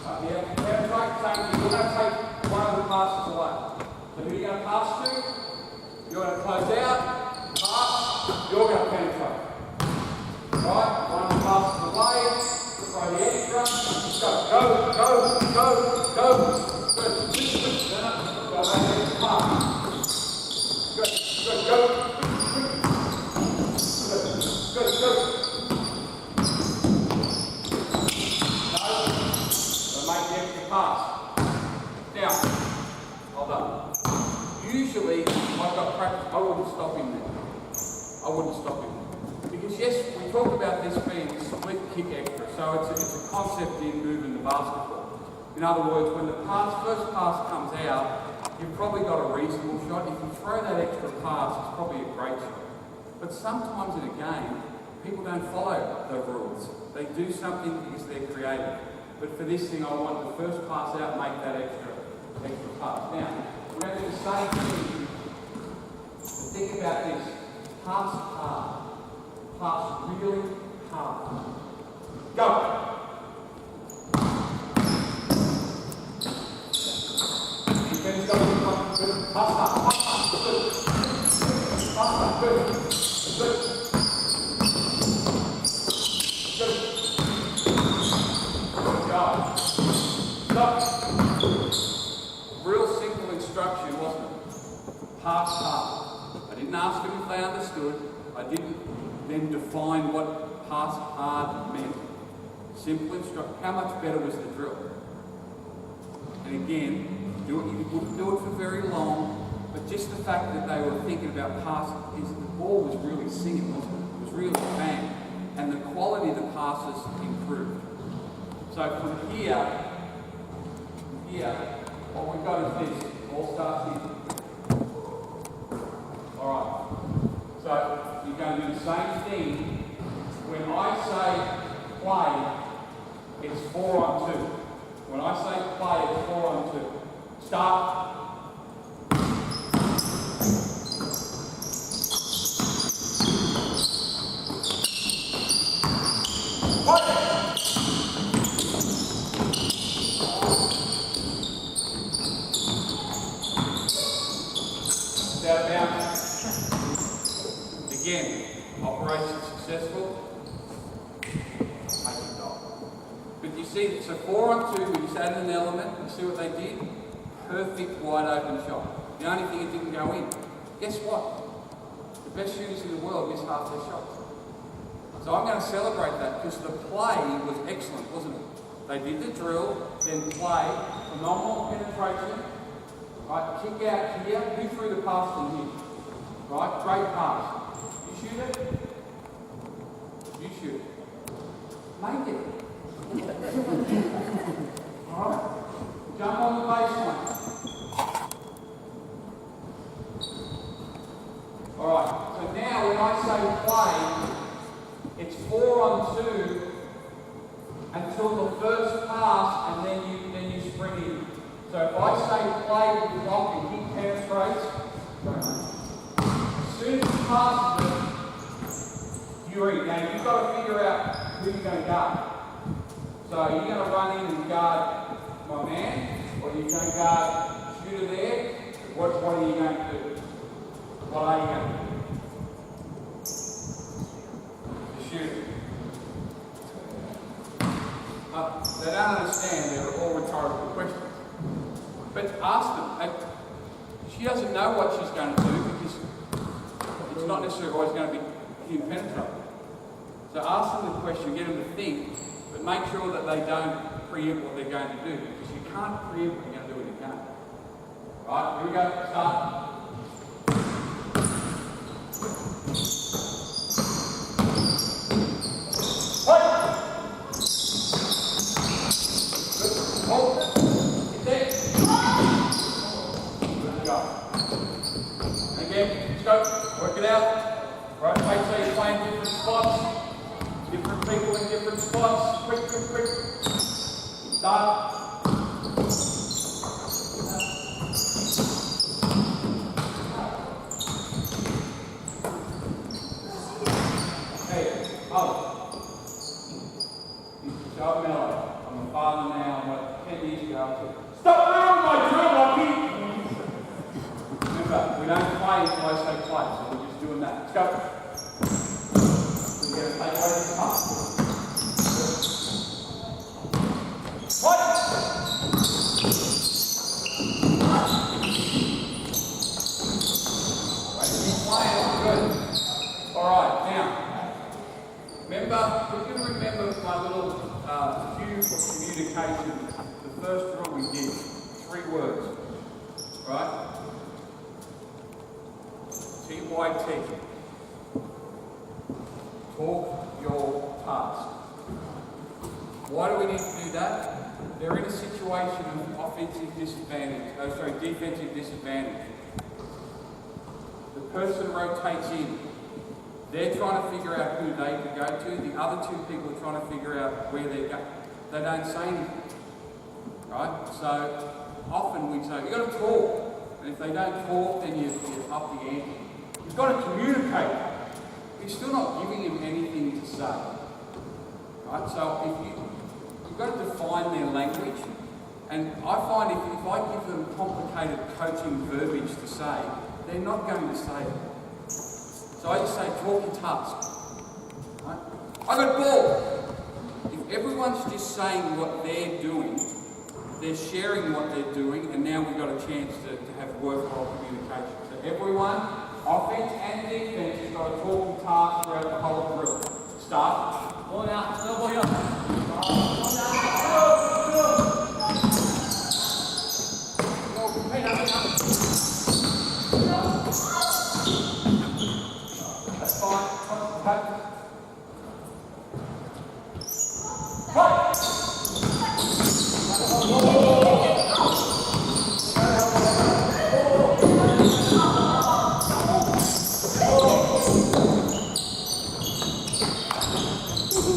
have to penetrate, same thing. You're going to take one of the passes away. So who are you going to pass to? You're going to close out, pass, you're going to penetrate. Right, one of the passes away, throw the extra, go. Good. Go back there, pass. Good, go. Good. No, so make the extra pass. Now, well done. Usually, I've got practice, I wouldn't stop him there. Because yes, we talk about this being split kick extra, so it's a concept in moving the basketball. In other words, when the first pass comes out, you've probably got a reasonable shot. If you throw that extra pass, it's probably a great shot. But sometimes in a game, people don't follow the rules. They do something because they're creative. But for this thing, I want the first pass out, make that extra pass. Now, we're going to do the same thing. Think about this. Pass hard. Pass really hard. Go! Defense goes good. Pass hard. Good. Pass hard. Good. Good job. Stop. Real simple instruction, wasn't it? Pass hard. I didn't ask them if they understood. I didn't then define what pass hard meant. Simple instruction. How much better was the drill? And again, you wouldn't do it for very long, but just the fact that they were thinking about passing, the ball was really singing, wasn't it? It was really bang. And the quality of the passes improved. So from here, what we've got is this. All starts here. Alright. So you're going to do the same thing. When I say play, it's 4 on 2. When I say play, it's 4 on 2. Start. Again, operation successful, make it goal. But you see, so 4 on 2, we just added an element, you see what they did? Perfect wide open shot. The only thing it didn't go in. Guess what? The best shooters in the world miss half their shots. So I'm going to celebrate that because the play was excellent, wasn't it? They did the drill, then play, phenomenal penetration, right? Kick out here. Who threw the pass in here? Right? Great pass. You shoot it. You shoot it. Make it. Alright? Jump on the baseline. Alright, so now when I say play, it's 4 on 2 until the first pass and then you spring in. So if I say play with the block and he penetrates, as soon as he passes it, you're in. Now you've got to figure out who you're going to guard. So are you going to run in and guard my man, or are you going to guard the shooter there? What are you going to do? What are you going to do? The shooter. They don't understand, they're all rhetorical questions. But ask them. She doesn't know what she's going to do because it's not necessarily always going to be impenetrable. So ask them the question, get them to think, but make sure that they don't preempt what they're going to do, because you can't preempt what you're going to do in a game. Right, here we go, start. Wait! Good. Hold. Get there. Good go. And again, let's go. Work it out. Right, make sure you're playing different spots. Different people in different spots. Quick, quick, quick. Start. Hey, oh. Show Mello. I'm a father now. I'm like 10 years ago. I said, stop around my drill, Rocky! Remember, we don't play until I say play, so we're just doing that. Let's go. We're going to take away the cup. What? Good. Alright, now, remember, we're going to remember my little cue for communication. The first drill we did, 3 words. Right? TYT. Talk your task. Why do we need to do that? They're in a situation of offensive disadvantage, defensive disadvantage. The person rotates in. They're trying to figure out who they can go to. The other 2 people are trying to figure out where they're going. They don't say anything. Right? So often we say, you've got to talk. And if they don't talk, then you up the ante. You've got to communicate. You're still not giving them anything to say. Right? So you've got to define their language. And I find if I give them complicated coaching verbiage to say, they're not going to say it. So I just say, talk your task. Right? I got ball. If everyone's just saying what they're doing, they're sharing what they're doing, and now we've got a chance to have worthwhile communication. So everyone, offense and defense, has got a talking task throughout the whole drill. Start. Ball out. Ball out. That's fine.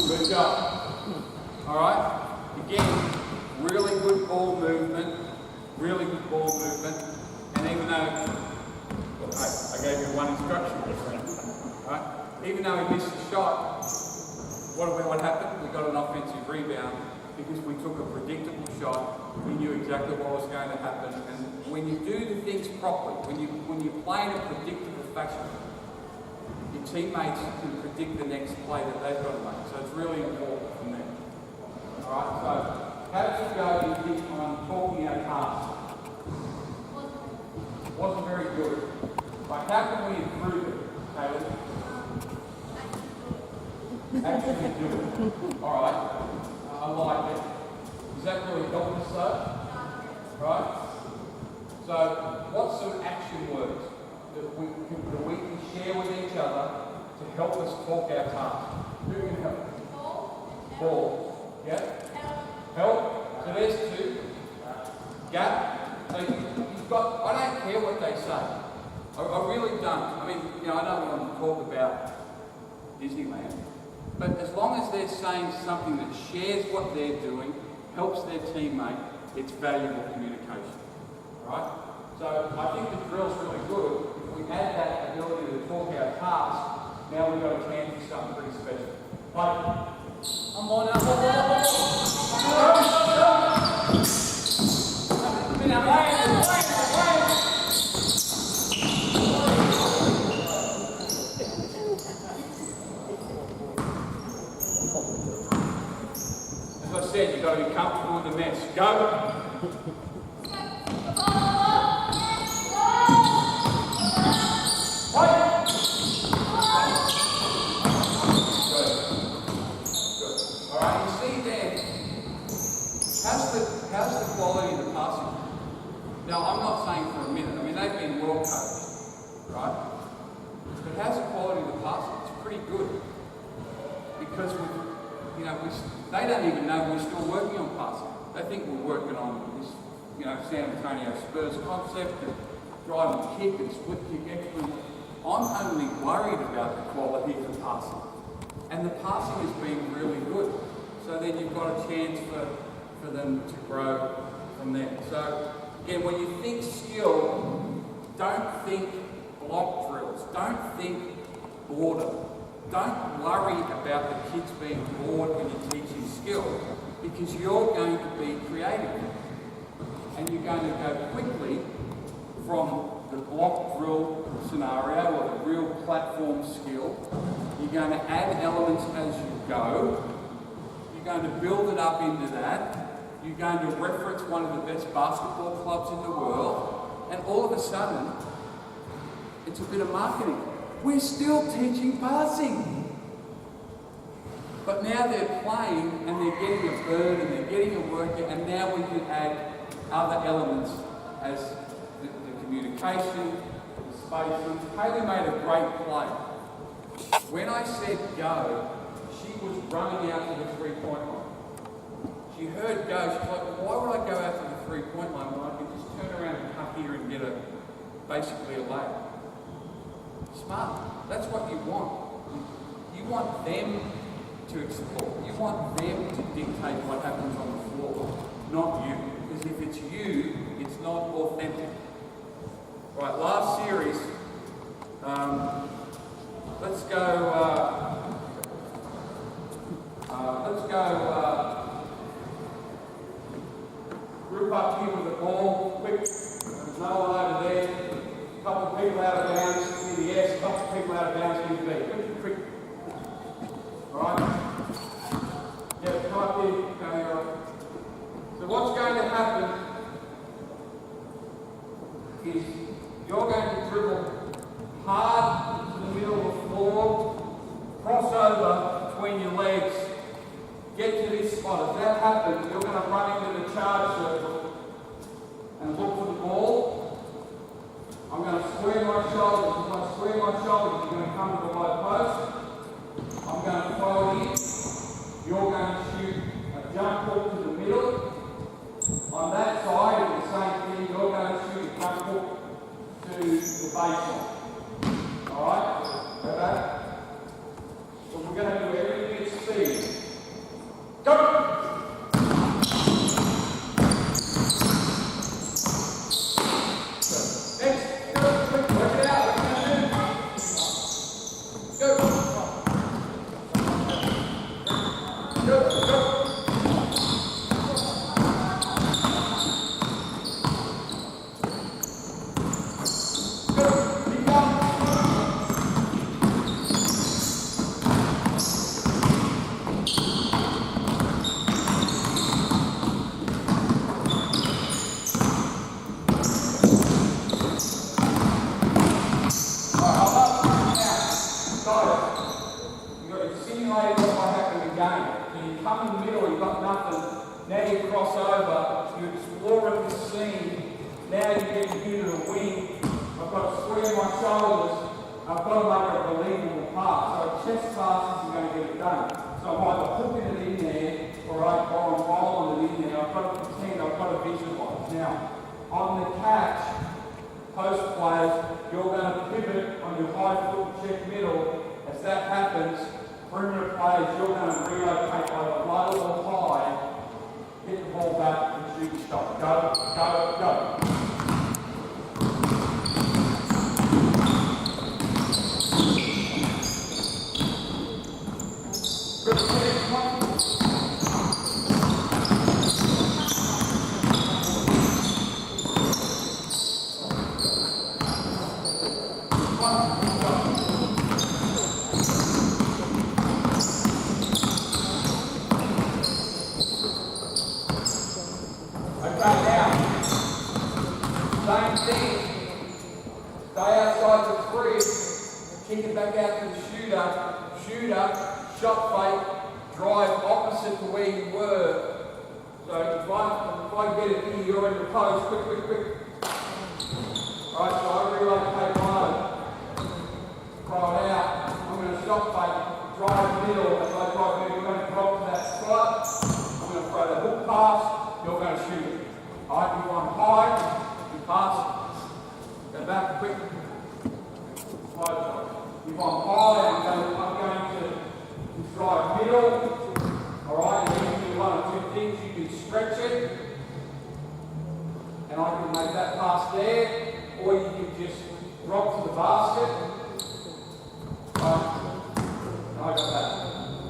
Good job. All right. Again, really good ball movement. Really good ball movement. And even though I gave you one instruction, right? Even though he missed the shot, what happened? We got an offensive rebound because we took a predictable shot. We knew exactly what was going to happen. And when you do the things properly, when you play in a predictable fashion, your teammates can predict the next play that they've got to make. So it's really important from there. All right. So how does it go in this on talking our task? Wasn't very good. But how can we improve it, Caleb? Actually do it. Alright. I like it. Does that really help us though? Right? So, what's some action words that we can share with each other to help us talk our task? Who can help? Ball. Yeah? Help. So there's 2. Gap. So you've got, I don't care what they say. I really don't. I mean, I don't want to talk about Disneyland. But as long as they're saying something that shares what they're doing, helps their teammate, it's valuable communication. Right? So I think the drill's really good. If we add that ability to talk our task, now we've got a chance for something pretty special. Like, I'm on up. said, you've got to be comfortable with the mess. Go. Alright, you see there, how's the quality of the passing? Now, I'm not saying for a minute, I mean, they've been well coached, right? But how's the quality of the passing? It's pretty good. Because they don't even know we're still working on passing. They think we're working on this, San Antonio Spurs concept and driving kick and split kick excellence. I'm only worried about the quality of the passing. And the passing has been really good. So then you've got a chance for them to grow from there. So again, when you think skill, don't think block drills. Don't think border. Don't worry about the kids being bored when you're teaching skill, because you're going to be creative. And you're going to go quickly from the block drill scenario or the real platform skill. You're going to add elements as you go. You're going to build it up into that. You're going to reference one of the best basketball clubs in the world. And all of a sudden, it's a bit of marketing. We're still teaching passing. But now they're playing and they're getting a bird and they're getting a worker, and now we can add other elements as the communication, the spacing. Haley made a great play. When I said go, she was running out to the three-point line. She heard go, she's like, well, why would I go out to the three-point line when I can just turn around and cut here and get basically a layup? Smart. That's what you want. You want them to explore. You want them to dictate what happens on the floor, not you. Because if it's you, it's not authentic. Right, last series. Let's go group up here with the ball. Quick. There's no one over there. A couple of people out of bounds near the S, a couple of people out of bounds near the B. Quick. Alright? Yeah, type there, going on. So what's going to happen is you're going to dribble hard into the middle of the floor, cross over between your legs, get to this spot. As that happens, you're going to run into the charge circle and look for the ball. I'm going to square my shoulders. If I square my shoulders, you're going to come to the low post. I'm going to throw it in. You're going to shoot a jump hook to the middle. On that side, it's the same thing. You're going to shoot a jump hook to the baseline. Alright? Go back. So we're going to do everything at speed. Go! now. Same thing. Stay outside the three. Kick it back out to the shooter. Shooter, shot fake, drive opposite to where you were. So if I get it here, you're in the post. Quick. Alright, so I relocate low. Throw it out. I'm going to shot fake, drive middle. As I drive middle, you're going to drop to that slot. I'm going to throw the hook pass. You're going to shoot it. Alright, you want high, you pass. Go back quick. If I'm high, I'm going to drive middle. Alright, and you can do one or two things. You can stretch it, and I can make that pass there, or you can just drop to the basket. I got that.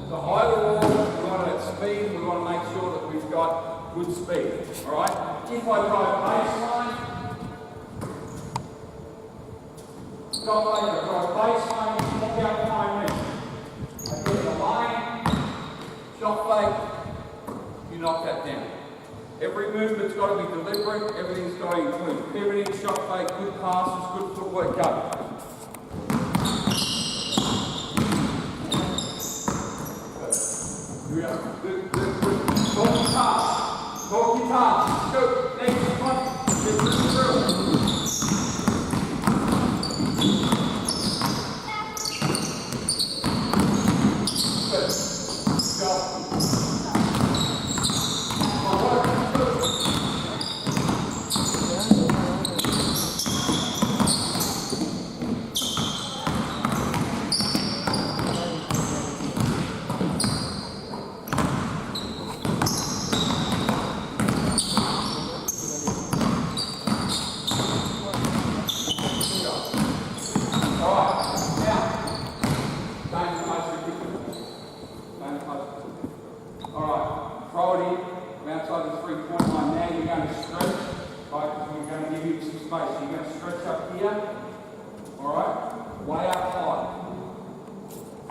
The high wall, we want it at speed, we want to make sure that we've got good speed. Alright? If I drive baseline, drive baseline, walk out behind me. I get in the lane, shot fake, you knock that down. Every movement's got to be deliberate, everything's got to include pivoting, shot fake, good passes, good footwork, go. Good. Talk your pass. Go. Next one. Get through.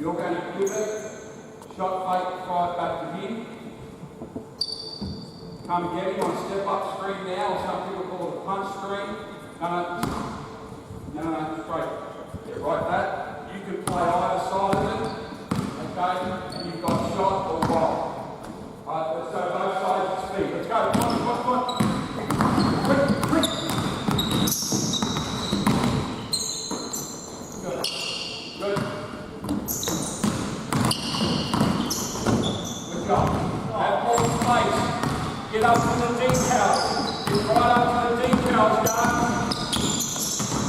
You're going to pivot, shot fake, throw it back to him. Come get him on step up screen now, or some people call it a punch screen. No, straight. Yeah, right that. You can play either side of it, okay, and you've got shot or roll. Alright, let's go both sides of speed. Let's go, come on. Quick. Good. Have more space. Get up to the decals. Get right up to the decals, guys.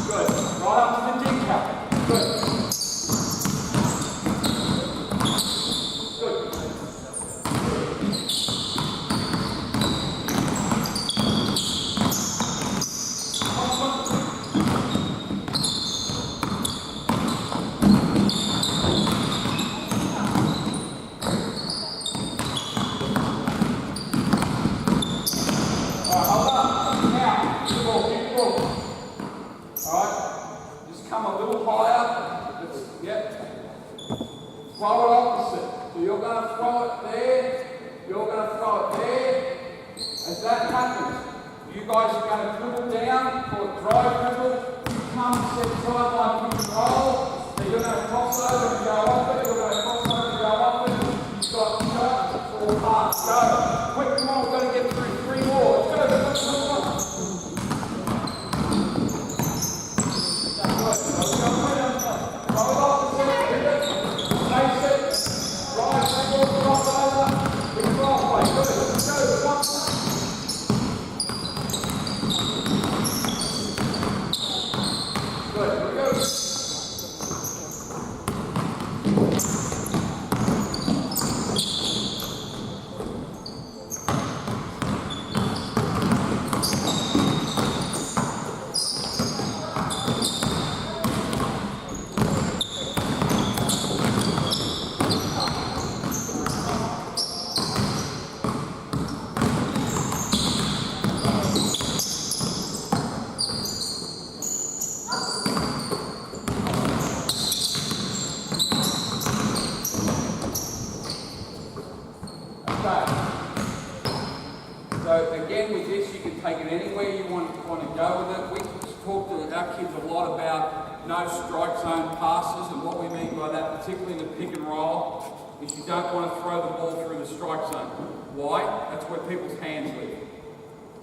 Good. Right up to the decal. Good. Throw it opposite. So you're going to throw it there, you're going to throw it there. As that happens, you guys are going to dribble down, call it drive dribble. You come and set sideline pick and roll. So you're going to cross over and go off it, you're going to cross over and go off it. You've got shot, all pass, go. Quick, come on, we're going to get through 3 more. Let's go. So again, with this, you can take it anywhere you want to go with it. We talk to our kids a lot about no strike zone passes, and what we mean by that, particularly in the pick and roll, is you don't want to throw the ball through the strike zone. Why? That's where people's hands live.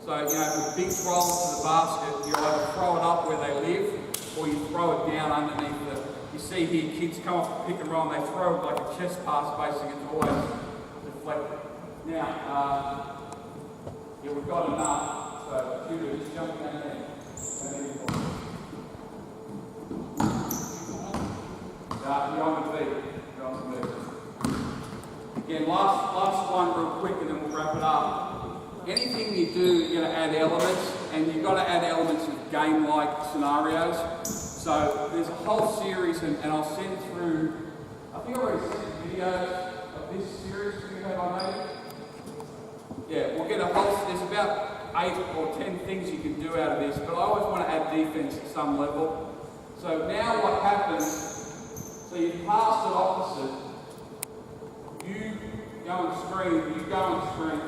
So, you know, if a big roll to the basket, you either throw it up where they live, or you throw it down underneath the... You see here, kids come off the pick and roll and they throw it like a chest pass, basically, it's always deflected. Now, yeah, we've got enough, so Judah, just jump down there. You're on the beat. You're on the beat. Again, last one real quick and then we'll wrap it up. Anything you do, you're going to add elements, and you've got to add elements of game-like scenarios. So there's a whole series, and I'll send through, I think I already sent videos of this series to you, have I made? Yeah, we'll get a whole, there's about 8 or 10 things you can do out of this, but I always want to add defense at some level. So now what happens, so you pass it opposite, you go and screen, you go and screen,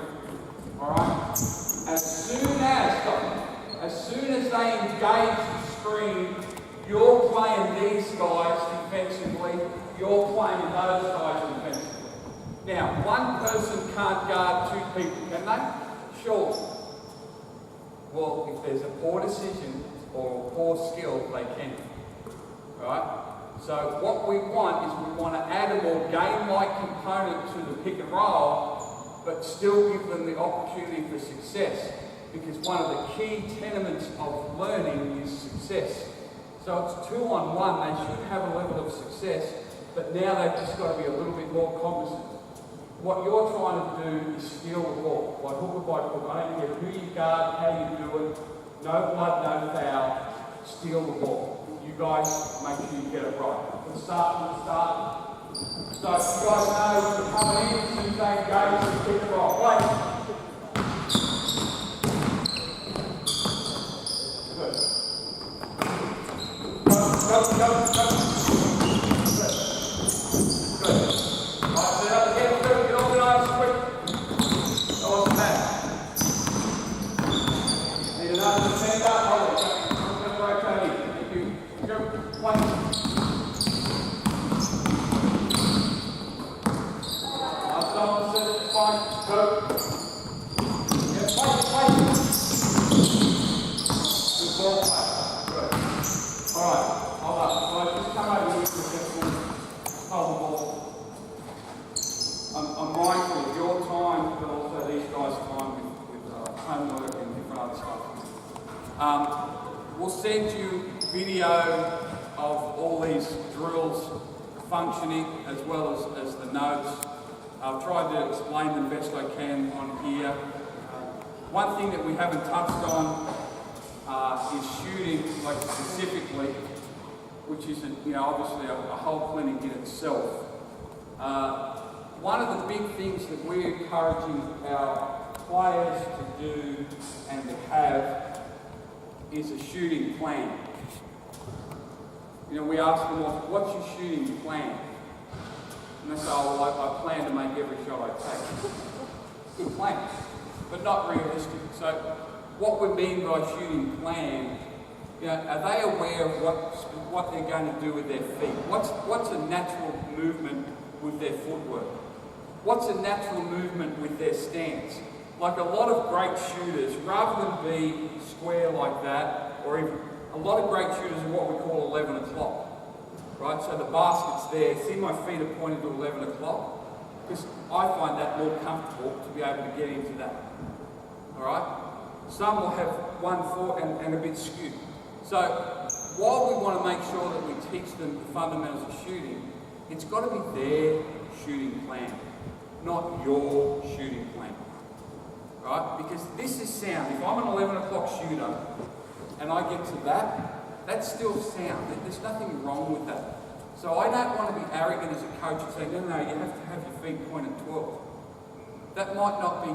alright? As soon as they engage the screen, you're playing these guys defensively, you're playing those guys defensively. Now, one person can't guard 2 people, can they? Sure. Well, if there's a poor decision or a poor skill, they can. Right? So what we want is we want to add a more game-like component to the pick and roll, but still give them the opportunity for success. Because one of the key tenements of learning is success. So it's 2-on-1, they should have a level of success, but now they've just got to be a little bit more cognizant. What you're trying to do is steal the ball, by hook or by crook. I don't care who you guard, how you do it, no blood, no foul, steal the ball. You guys make sure you get it right. Let's start from the start. So you guys know when you're coming in, as soon as they engage, you pick it right. Wait. Good. Go. Good. Right, set up again, get organised, quick. That wasn't bad. Need another defender. Hold it. I'm going to rotate in. Thank you. Go. One. Last time, set it. Fine. Go. Yeah, play. Good ball play. Good. Alright, hold up. So just come over here for a second. Hold the ball. I'm mindful of your time, but also these guys' time with homework and different other stuff. We'll send you video of all these drills functioning as well as the notes. I'll try to explain them best I can on here. One thing that we haven't touched on is shooting, like specifically, which is, obviously a whole clinic in itself. One of the big things that we're encouraging our players to do and to have is a shooting plan. We ask them, what's your shooting plan? And they say, I plan to make every shot I take. Good plan, but not realistic. So what we mean by shooting plan, are they aware of what they're going to do with their feet? What's a natural movement with their footwork? What's a natural movement with their stance? Like a lot of great shooters, rather than be square like that, or even a lot of great shooters are what we call 11 o'clock. Right? So the basket's there. See, my feet are pointed to 11 o'clock? Because I find that more comfortable to be able to get into that. Alright? Some will have 1-4 and a bit skewed. So while we want to make sure that we teach them the fundamentals of shooting, it's got to be their shooting plan, not your shooting plan. Right? Because this is sound. If I'm an 11 o'clock shooter and I get to that, that's still sound. There's nothing wrong with that. So I don't want to be arrogant as a coach and say, no, you have to have your feet pointed 12. That might not be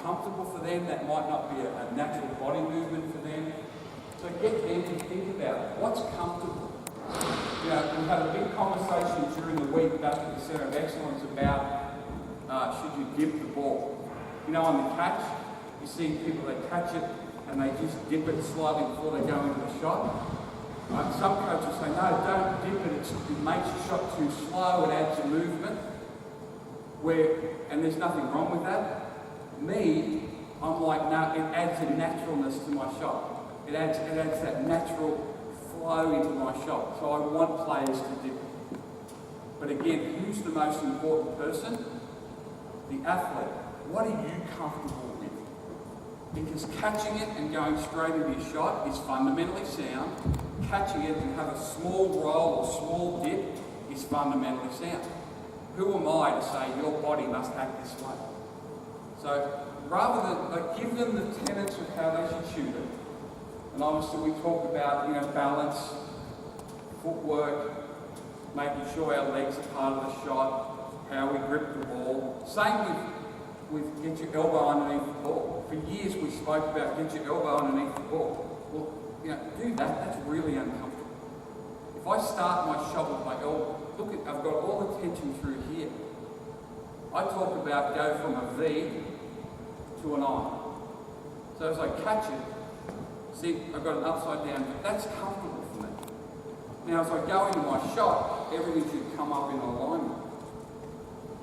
comfortable for them. That might not be a natural body movement for them. So get them to think about it. What's comfortable? We had a big conversation during the week back at the Centre of Excellence about should you dip the ball. You know, on the catch, you see people that catch it and they just dip it slightly before they go into the shot. Some coaches say, no, don't dip it, it makes your shot too slow, it adds a movement. And there's nothing wrong with that. Me, I'm like, no, it adds a naturalness to my shot. It adds that natural flow into my shot. So I want players to dip it. But again, who's the most important person? The athlete. What are you comfortable with? Because catching it and going straight into your shot is fundamentally sound. Catching it and have a small roll or small dip is fundamentally sound. Who am I to say your body must act this way? So rather than give them the tenets of how they should shoot it. And obviously we talk about, you know, balance, footwork, making sure our legs are part of the shot, how we grip the ball. Same with get your elbow underneath the ball. For years we spoke about get your elbow underneath the ball. Well, you know, do that, that's really uncomfortable. If I start my shot with my elbow, look, I've got all the tension through here. I talk about go from a V to an I. So as I catch it, see, I've got an upside down, but that's comfortable for me. Now as I go into my shot, everything should come up in alignment.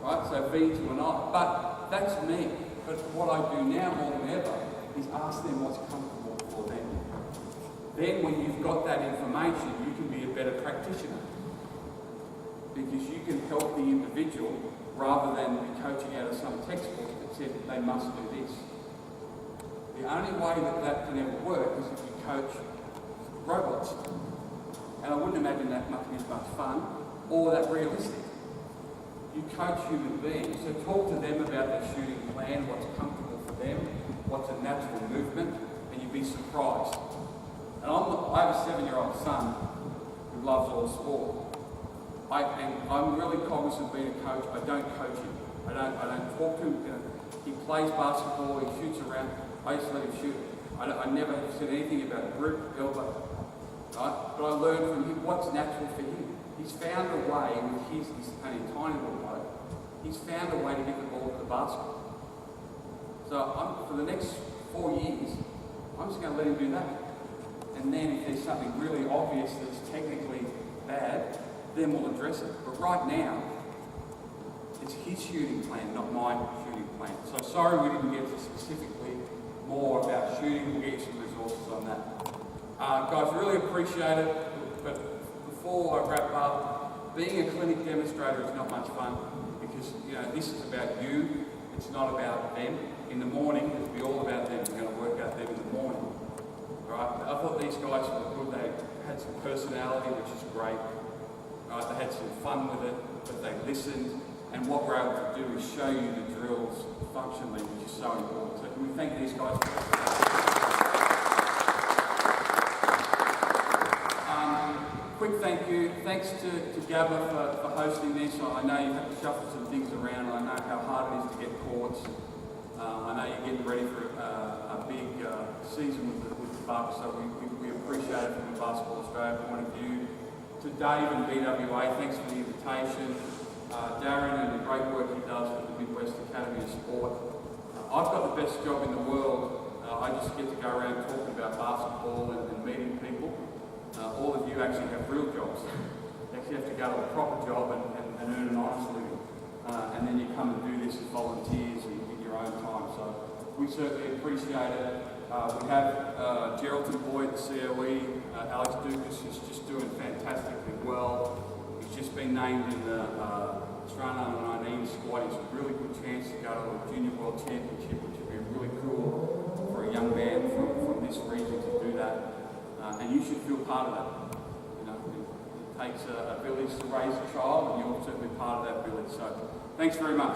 Right, so V to an I. But that's me. But what I do now more than ever is ask them what's comfortable for them. Then when you've got that information, you can be a better practitioner. Because you can help the individual rather than be coaching out of some textbook that said they must do this. The only way that can ever work is if you coach robots. And I wouldn't imagine that much is much fun or that realistic. You coach human beings, so talk to them about their shooting plan, what's comfortable for them, what's a natural movement, and you'd be surprised. And I have a 7-year-old son who loves all sport. I'm really cognizant of being a coach. I don't coach him. I don't talk to him. You know, he plays basketball, he shoots around. I used to let him shoot. I never said anything about grip, elbow. Right? But I learned from him what's natural for him. He's found a way with he's only a tiny little bloke. He's found a way to get the ball to the basket. So for the next 4 years, I'm just going to let him do that. And then if there's something really obvious that's technically bad, then we'll address it. But right now, it's his shooting plan, not my shooting plan. So sorry we didn't get to specifically more about shooting. We'll get you some resources on that. Guys, really appreciate it. But before I wrap up, being a clinic demonstrator is not much fun because, you know, this is about you. It's not about them. In the morning, it'll be all about them. We're going to work out them in the morning. Right? I thought these guys were good. They had some personality, which is great. Right? They had some fun with it, but they listened. And what we're able to do is show you the drills functionally, which is so important. So can we thank these guys for quick thank you. Thanks to Gabba for hosting this. I know you've had to shuffle some things around. I know how hard it is to get courts. I know you're getting ready for a big season with the Bucks, so we appreciate it from a Basketball Australia point of view. To Dave and BWA, thanks for the invitation. Darren and the great work he does with the Midwest Academy of Sport. I've got the best job in the world. I just get to go around talking about basketball and meeting people. All of you actually have real jobs. You actually have to go to a proper job and earn an honest living. And then you come and do this as volunteers in your own time. So we certainly appreciate it. We have Geraldton Boyd, the COE, Alex Dukas, who's just doing fantastically well. He's just been named in the Australian Under-19 squad. It's a really good chance to go to a Junior World Championship, which would be really cool for a young man from this region to do that. And you should feel part of that. You know, it takes a village to raise a child, and you're certainly part of that village. So, thanks very much.